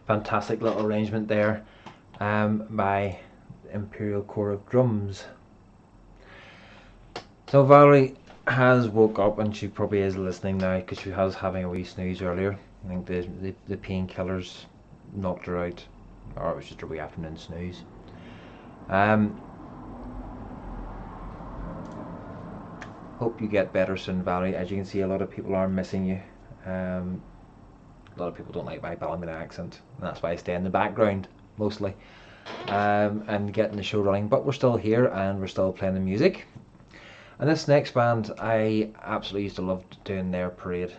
Fantastic little arrangement there by Imperial Corps of Drums. So Valerie has woke up, and she probably is listening now because she was having a wee snooze earlier. I think the painkillers knocked her out, or it was just a wee afternoon snooze. Hope you get better soon, Valerie. As you can see, a lot of people are missing you. A lot of people don't like my Ballymena accent, and that's why I stay in the background mostly, and getting the show running. But we're still here and we're still playing the music. And this next band, I absolutely used to love doing their parade.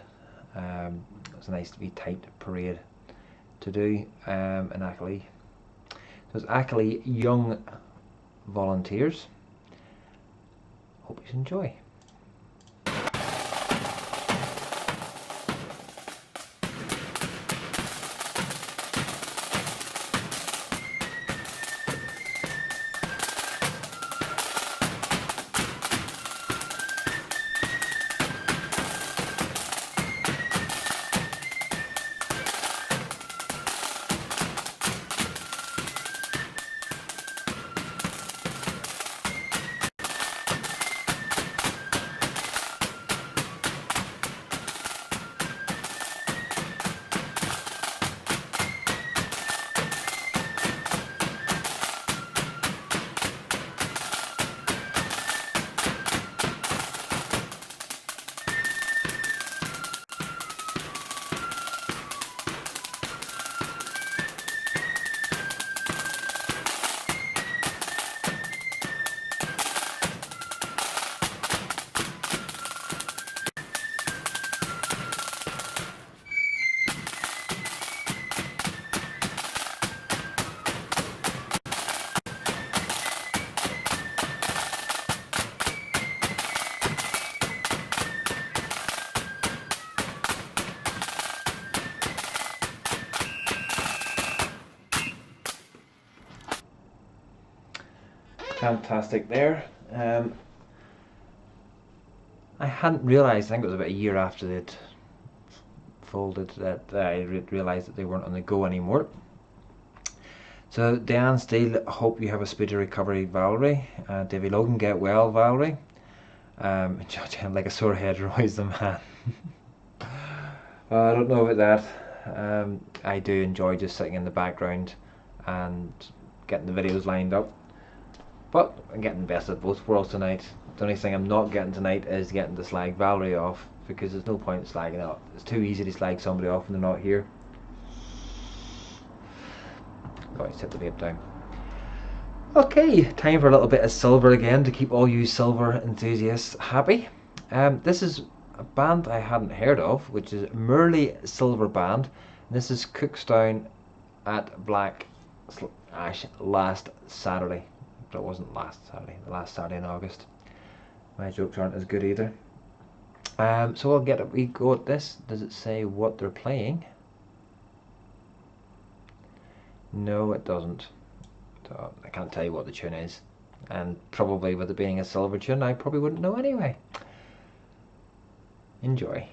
It was a nice wee tight parade to do in Achilles. So it's Achilles Young Volunteers. Hope you enjoy. fantastic there. I hadn't realised, I think it was about a year after they'd folded, that I realised that they weren't on the go anymore. So Diane Steele, hope you have a speedy recovery, Valerie. Davy Logan, get well, Valerie. Judge him like a sore head, Roy's the man. I don't know about that. I do enjoy just sitting in the background and getting the videos lined up. But I'm getting the best of both worlds tonight. The only thing I'm not getting tonight is getting to slag Valerie off, because there's no point in slagging out. It's too easy to slag somebody off when they're not here. Got to set the vape down. Okay, time for a little bit of silver again to keep all you silver enthusiasts happy. This is a band I hadn't heard of, which is Murley Silver Band. This is Cookstown at Black Ash last Saturday. But it wasn't last Saturday, the last Saturday in August. My jokes aren't as good either. So I'll get a wee go at this. Does it say what they're playing? No, it doesn't. So I can't tell you what the tune is. And probably with it being a silver tune, I probably wouldn't know anyway. Enjoy.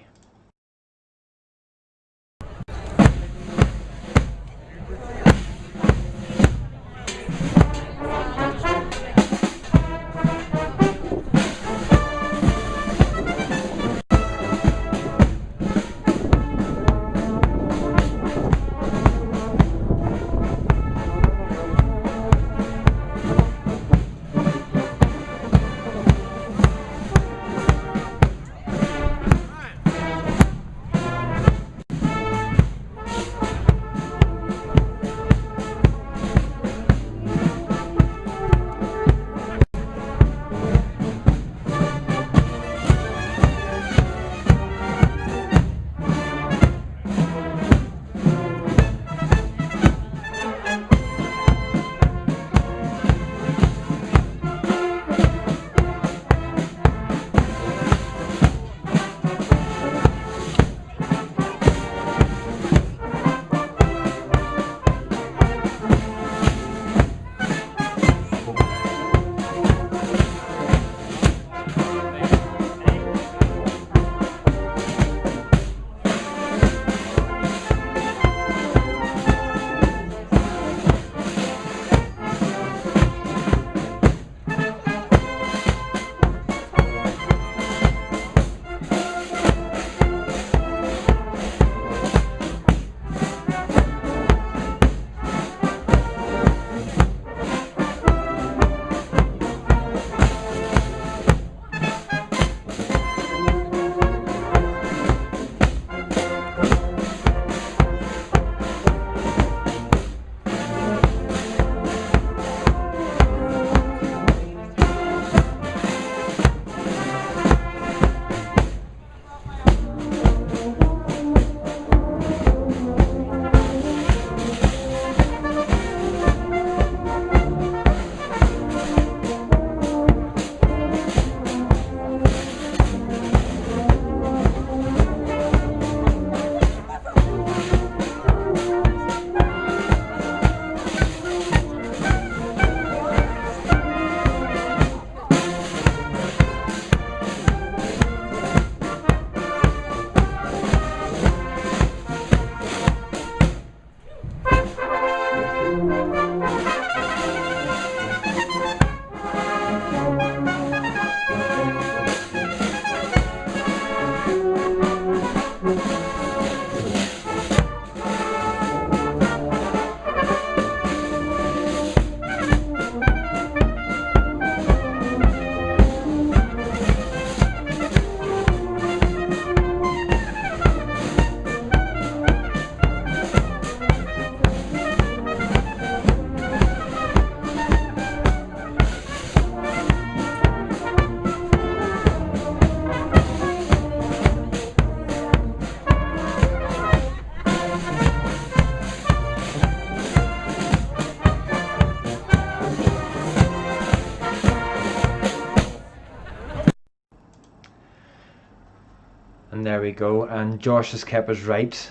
And there we go. And Josh has kept us right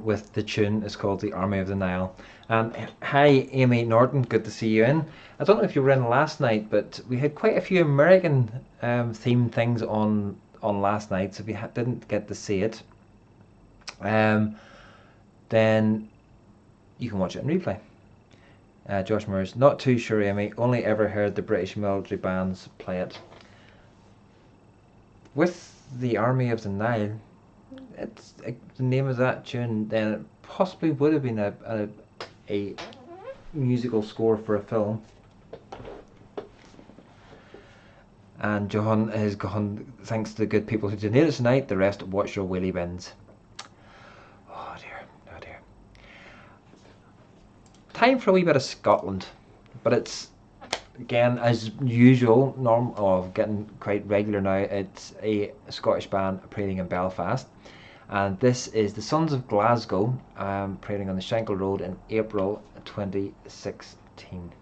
with the tune. It's called The Army of the Nile. And hi, Amy Norton. Good to see you in. I don't know if you were in last night, but we had quite a few American themed things on last night. So if you didn't get to see it, then you can watch it in replay. Josh Moores, not too sure, Amy. Only ever heard the British military bands play it. With the Army of the Nile, it's the name of that tune. Then it possibly would have been a musical score for a film. And John has gone. Thanks to the good people who donated tonight. The rest watch your wheelie bins. Oh dear, oh dear. Time for a wee bit of Scotland, but it's again as usual, getting quite regular now. It's a Scottish band parading in Belfast, and this is the Sons of Glasgow parading on the Shankill Road in April 2016.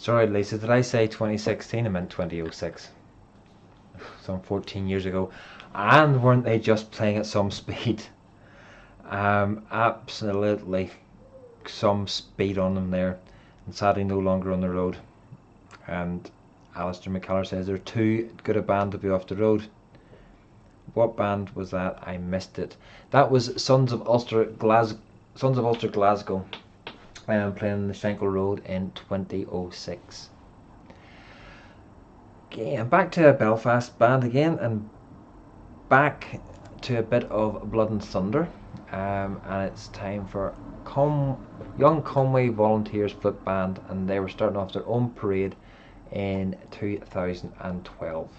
Sorry, Lisa, did I say 2016? I meant 2006. Some 14 years ago. And weren't they just playing at some speed? Absolutely some speed on them there. And sadly no longer on the road. And Alistair McCullough says they're too good a band to be off the road. What band was that? I missed it. That was Sons of Ulster Glasgow. Playing the Shankill Road in 2006. Okay, I'm back to a Belfast band again, and back to a bit of Blood and Thunder, and it's time for Young Conway Volunteers Flip Band, and they were starting off their own parade in 2012.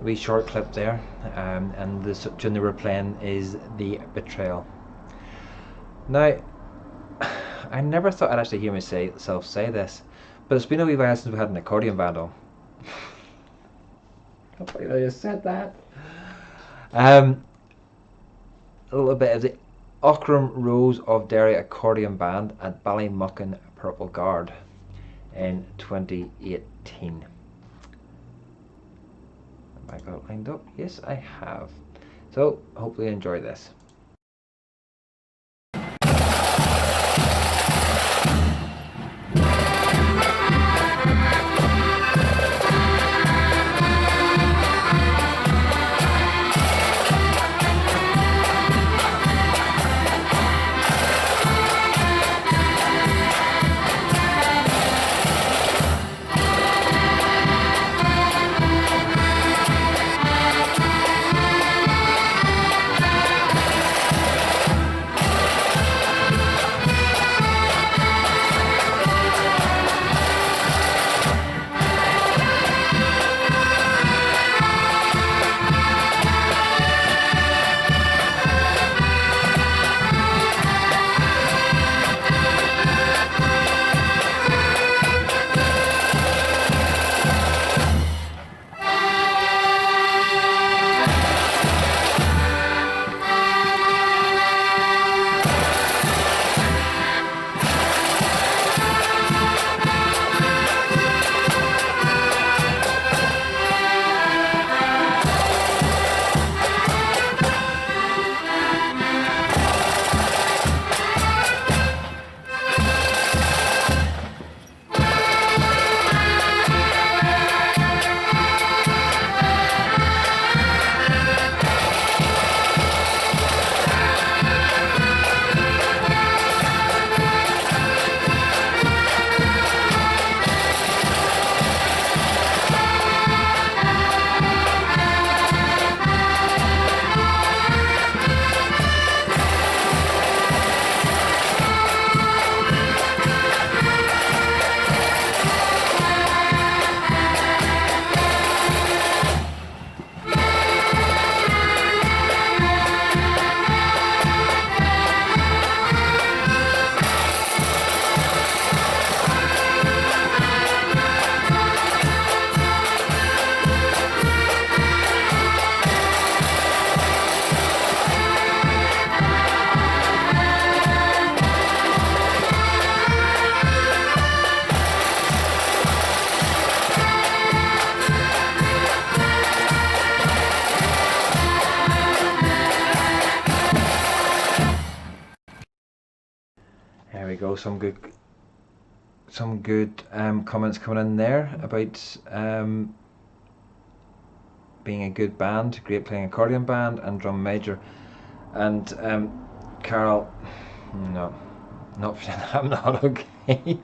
wee short clip there, and the tune they were playing is The Betrayal. Now, I never thought I'd actually hear myself say this, but it's been a wee while since we had an accordion band on. Hopefully I just said that. A little bit of the Aughrim Rose of Derry accordion band at Ballymuckin Purple Guard in 2018. Have I got it lined up? Yes, I have. So hopefully you enjoy this. There we go. Some good comments coming in there about being a good band, great playing accordion band and drum major. And Carol, no, not I'm not okay.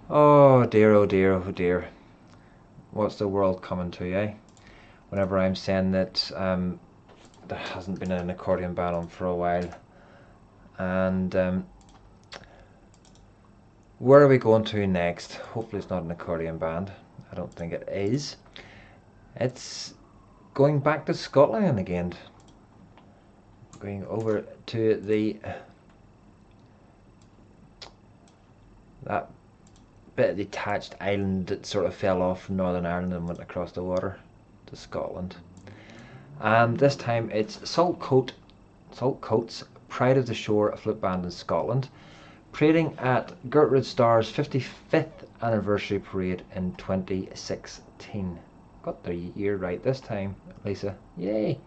Oh dear, oh dear, oh dear. What's the world coming to, eh? Whenever I'm saying that there hasn't been an accordion band on for a while. And where are we going to next? Hopefully it's not an accordion band. I don't think it is. It's going back to Scotland again. Going over to that bit of detached island that sort of fell off from Northern Ireland and went across the water to Scotland. And this time it's Saltcoats Pride of the Shore flute band in Scotland, parading at Gertrude Starr's 55th anniversary parade in 2016. Got the year right this time, Lisa. Yay!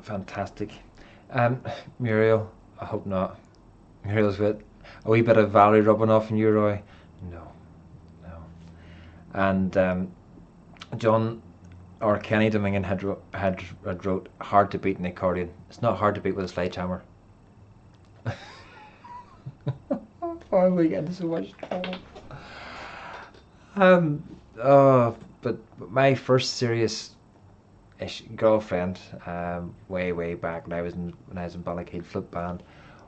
Fantastic. Muriel, I hope not. Muriel's with a wee bit of Valerie rubbing off in you, Roy. No, no. And John or Kenny Dominion had wrote hard to beat in the accordion. It's not hard to beat with a sledgehammer. Why are we getting so much trouble? But my first serious girlfriend, way back when I was in Ballycade Flip Band,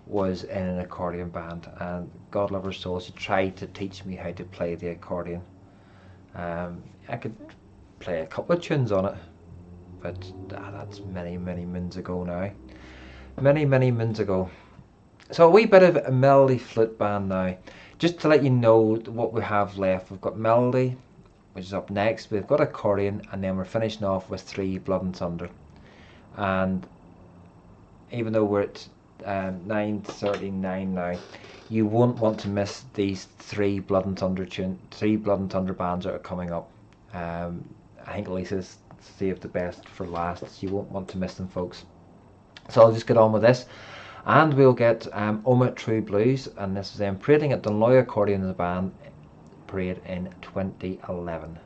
was in an accordion band, and God love her soul, she tried to teach me how to play the accordion. I could play a couple of tunes on it, but that's many moons ago now. Many moons ago. So a wee bit of a Melody Flute Band now. Just to let you know what we have left. We've got Melody, which is up next. We've got accordion, and then we're finishing off with 3 Blood and Thunder. And even though we're at 9:39 now, you won't want to miss these 3 Blood and Thunder bands that are coming up. I think Lisa's saved the best for last, so you won't want to miss them, folks. So I'll just get on with this, and we'll get Omagh True Blues, and this is them parading at Dunloy Accordion as a Band parade in 2011.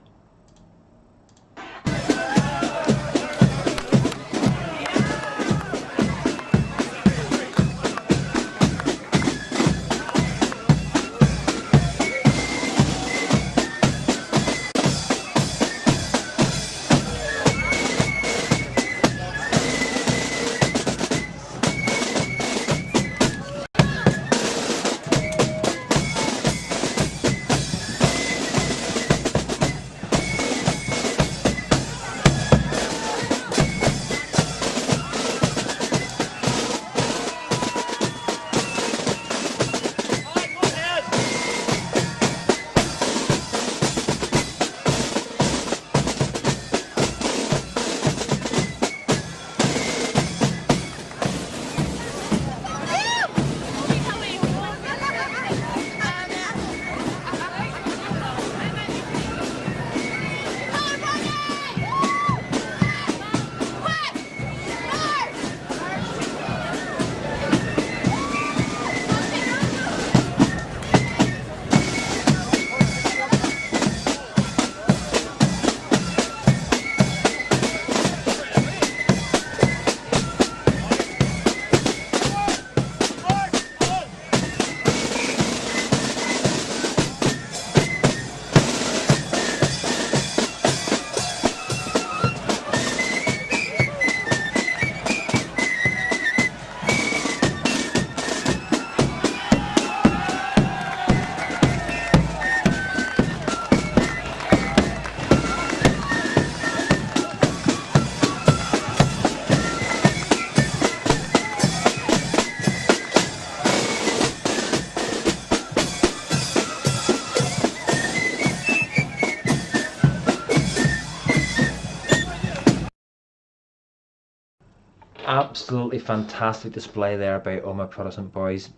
Absolutely fantastic display there by Omagh Protestant Boys.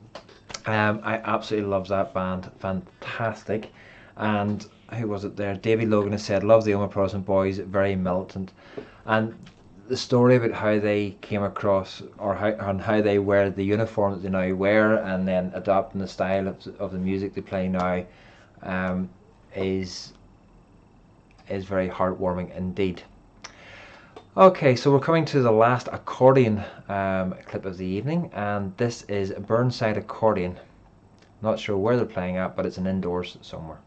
I absolutely love that band, fantastic. And who was it there? Davy Logan has said, love the Omagh Protestant Boys, very militant. And the story about how they came across, or how they wear the uniform that they now wear, and then adopting the style of the music they play now, is very heartwarming indeed. Okay, so we're coming to the last accordion clip of the evening, and this is Burnside Accordion. Not sure where they're playing at, but it's an indoors somewhere.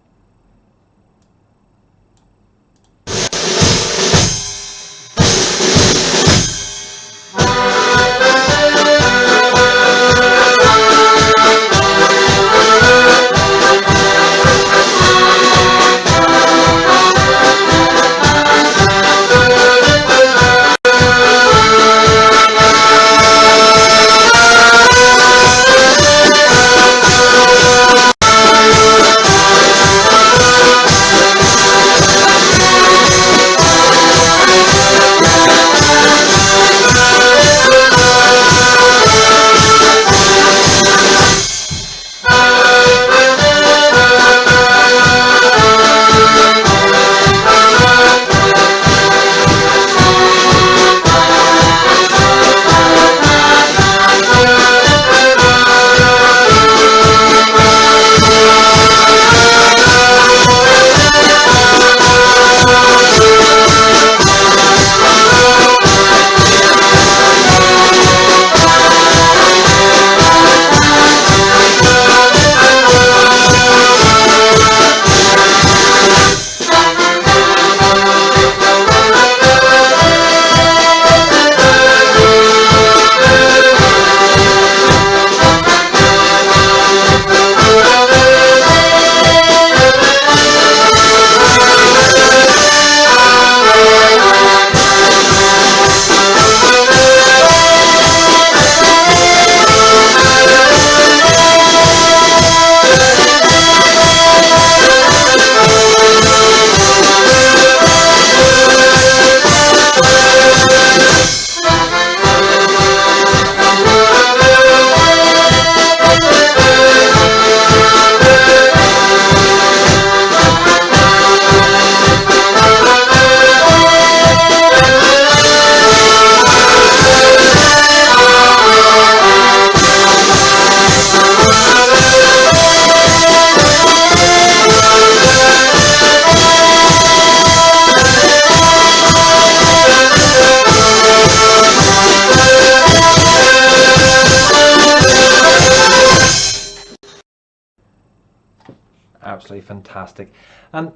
Absolutely fantastic. And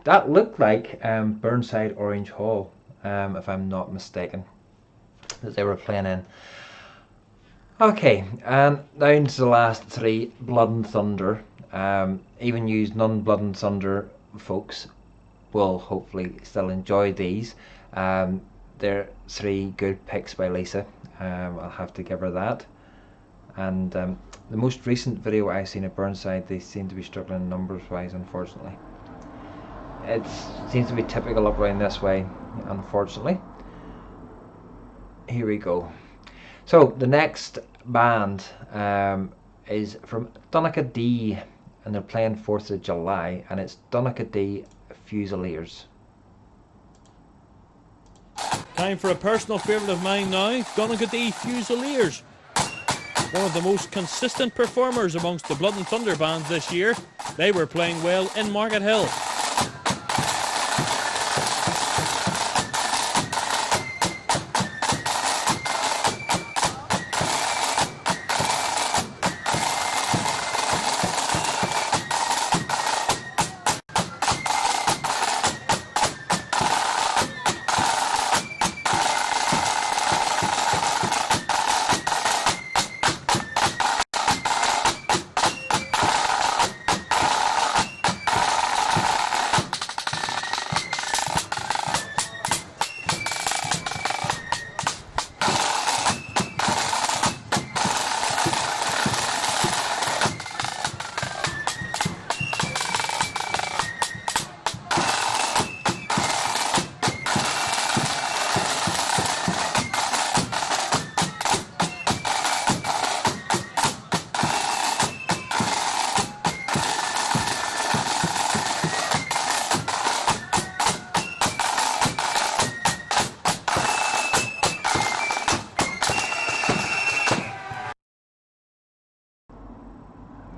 that looked like Burnside Orange Hall, if I'm not mistaken, that they were playing in. Okay, and down to the last three, Blood and Thunder. Even used non-Blood and Thunder folks will hopefully still enjoy these. They're three good picks by Lisa. I'll have to give her that. And the most recent video I've seen of Burnside, they seem to be struggling numbers-wise, unfortunately. It seems to be typical up around this way, unfortunately. Here we go. So the next band is from Donaghadee, and they're playing 4th of July, and it's Donaghadee Fusiliers. Time for a personal favourite of mine now, Donaghadee Fusiliers. One of the most consistent performers amongst the Blood and Thunder bands this year. They were playing well in Market Hill.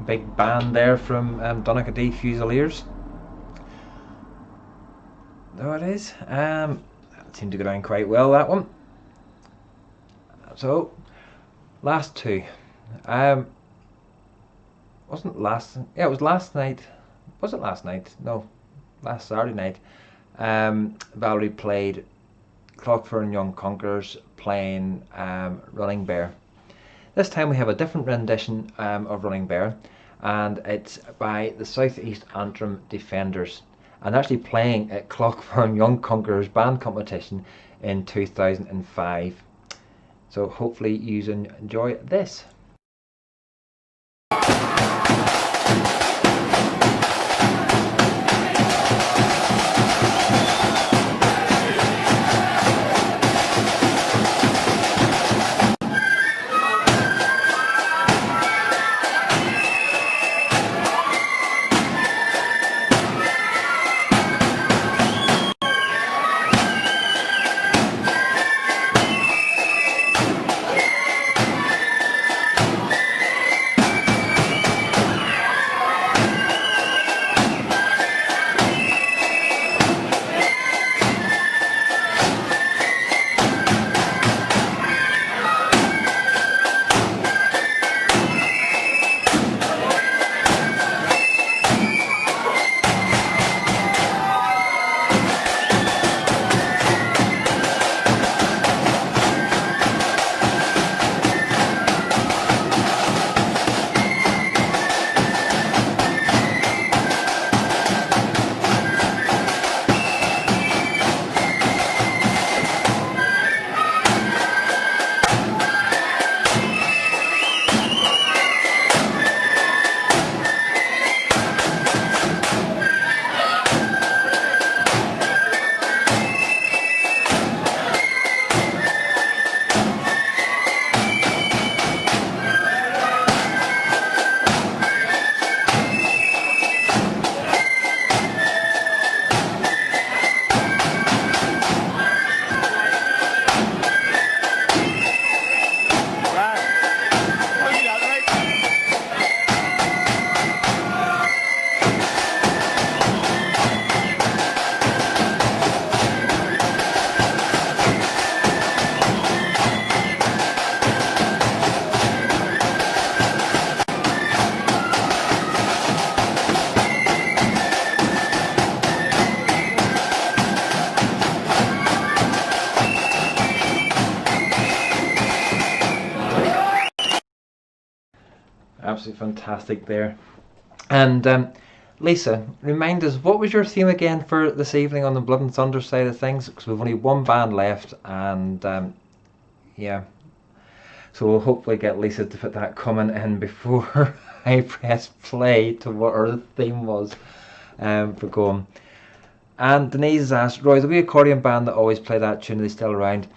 Big band there from Donaghadee Fusiliers. There it is. That seemed to go down quite well, that one. So, last two. Wasn't last... Yeah, it was last night. Was it last night? No, last Saturday night. Valerie played Clockford Young Conquerors playing Running Bear. This time we have a different rendition of Running Bear, and it's by the South East Antrim Defenders, and actually playing at Clockford Young Conquerors band competition in 2005. So hopefully you enjoy this. absolutely fantastic there. And Lisa, remind us, what was your theme again for this evening on the Blood and Thunder side of things? Because we've only one band left, and yeah, so we'll hopefully get Lisa to put that comment in before I press play to what her theme was for going. And Denise has asked, Roy, there'll be an accordion band that always play that tune. Are they still around?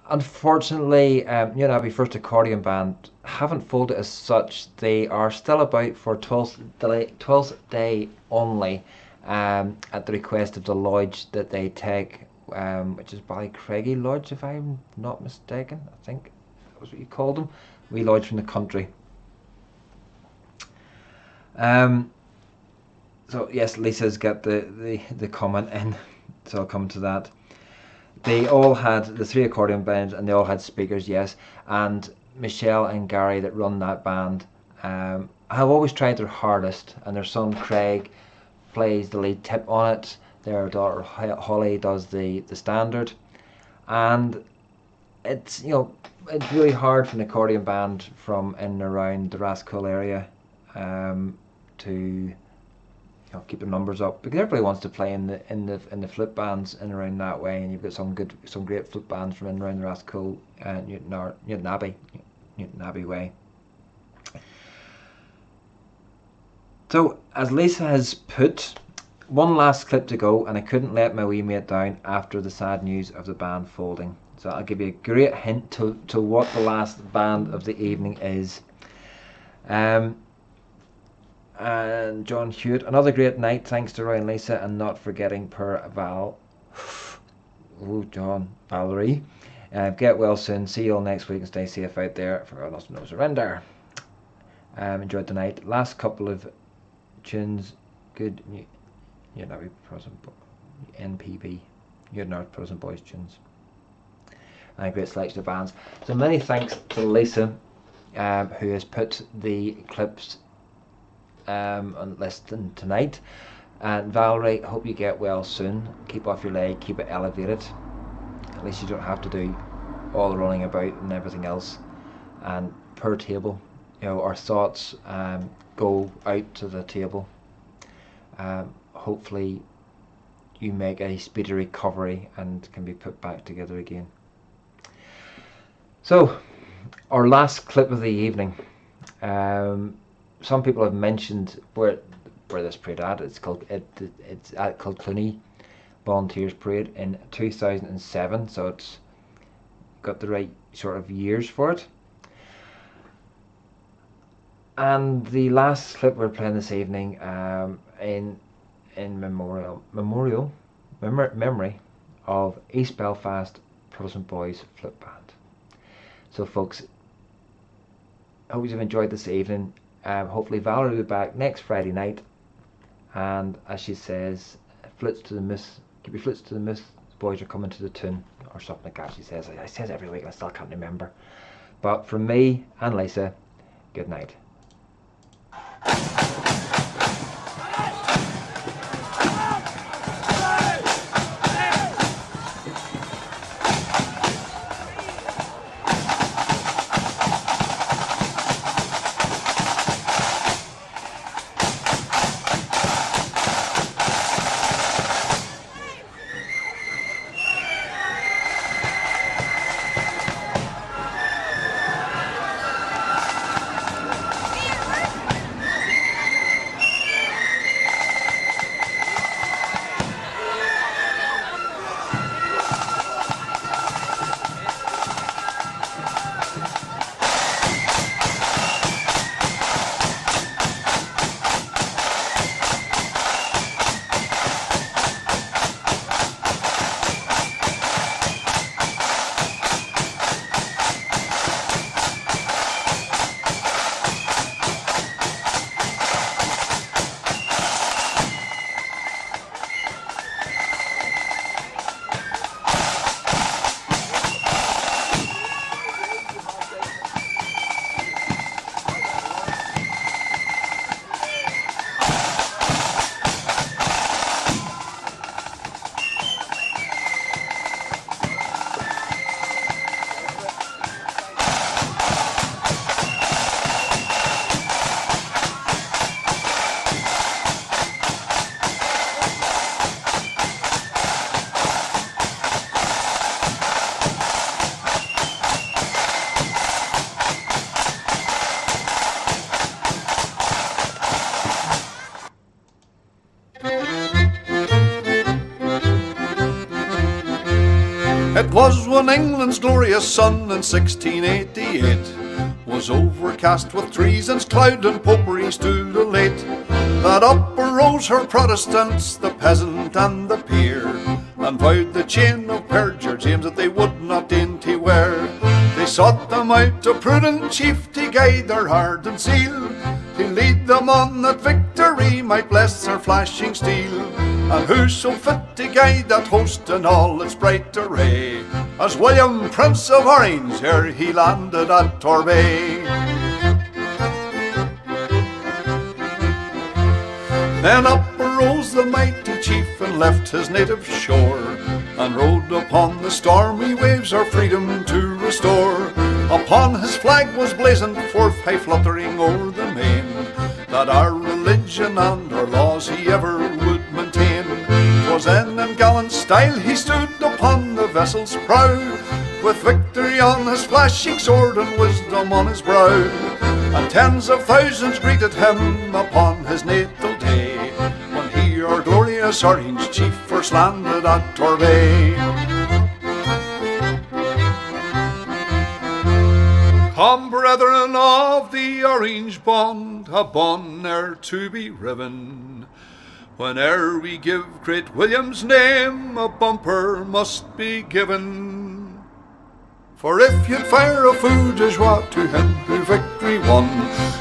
Unfortunately, Newnabbey First Accordion Band haven't folded as such. They are still about for 12th day only, at the request of the lodge that they take, which is Ballycraigie Lodge, if I'm not mistaken. I think that was what you called them. We lodge from the country. So yes, Lisa's got the comment in, so I'll come to that. They all had the 3 accordion bands, and they all had speakers, yes. And Michelle and Gary that run that band have always tried their hardest, and their son Craig plays the lead tip on it. Their daughter Holly does the standard, and it's it's really hard for an accordion band from in and around the Rathcoole area to keep the numbers up, because everybody wants to play in the flute bands in and around that way, and you've got some great flute bands from in and around the Rathcoole, Newton Abbey way. So as Lisa has put, one last clip to go, and I couldn't let my wee mate down after the sad news of the band folding. So I'll give you a great hint to what the last band of the evening is. And John Hewitt, another great night, thanks to Roy and Lisa, and not forgetting per Val. Oh, John, Valerie. Get well soon. See you all next week, and stay safe out there. For God, no surrender. Enjoyed the night. Last couple of tunes, good. Newnabbey Present NPB, Newton Present Boys tunes, and a great selection of bands. So many thanks to Lisa, who has put the clips on listen tonight, and Valerie, hope you get well soon. Keep off your leg, keep it elevated. At least you don't have to do all the running about and everything else. And per table, our thoughts go out to the table. Hopefully you make a speedy recovery and can be put back together again. So our last clip of the evening. Some people have mentioned where this parade at. It's at Kilclooney Volunteers Parade in 2007, so it's got the right sort of years for it. And the last clip we're playing this evening, in memory of East Belfast Protestant Boys Flute Band. So folks, I hope you've enjoyed this evening. Hopefully Valerie will be back next Friday night, and as she says, flutes to the miss, keep your flutes to the miss, the boys are coming to the tune, or something like that. She says, I says every week, I still can't remember. But from me and Lisa, good night. 'Twas when England's glorious sun in 1688 was overcast with treason's cloud and popery stood elate, that up arose her Protestants, the peasant and the peer, and vowed the chain of perjure James that they would not dainty wear. They sought them out a prudent chief to guide their heart and zeal, to lead them on that victory might bless their flashing steel. And who so fit to guide that host in all its bright array as William, Prince of Orange, ere he landed at Torbay? Then up arose the mighty chief and left his native shore, and rode upon the stormy waves our freedom to restore. Upon his flag was blazoned forth high fluttering o'er the main, that our religion and our laws he ever would maintain. 'Twas in gallant style he stood upon the vessel's prow, with victory on his flashing sword and wisdom on his brow. And tens of thousands greeted him upon his natal day, when he, our glorious Orange chief, first landed at Torbay. Come, brethren of the Orange bond, a bond ne'er to be riven. Whene'er we give great William's name, a bumper must be given. For if you'd fire a feu de joie to him who victory won,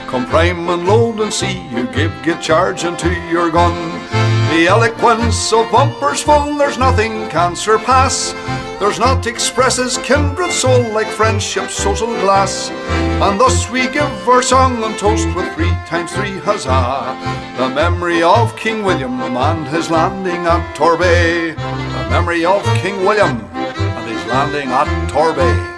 come prime and load and see you give charge into your gun. The eloquence of bumpers full there's nothing can surpass, there's naught expresses kindred soul like friendship's social glass. And thus we give our song and toast with 3 times 3 huzzah, the memory of King William and his landing at Torbay. The memory of King William and his landing at Torbay.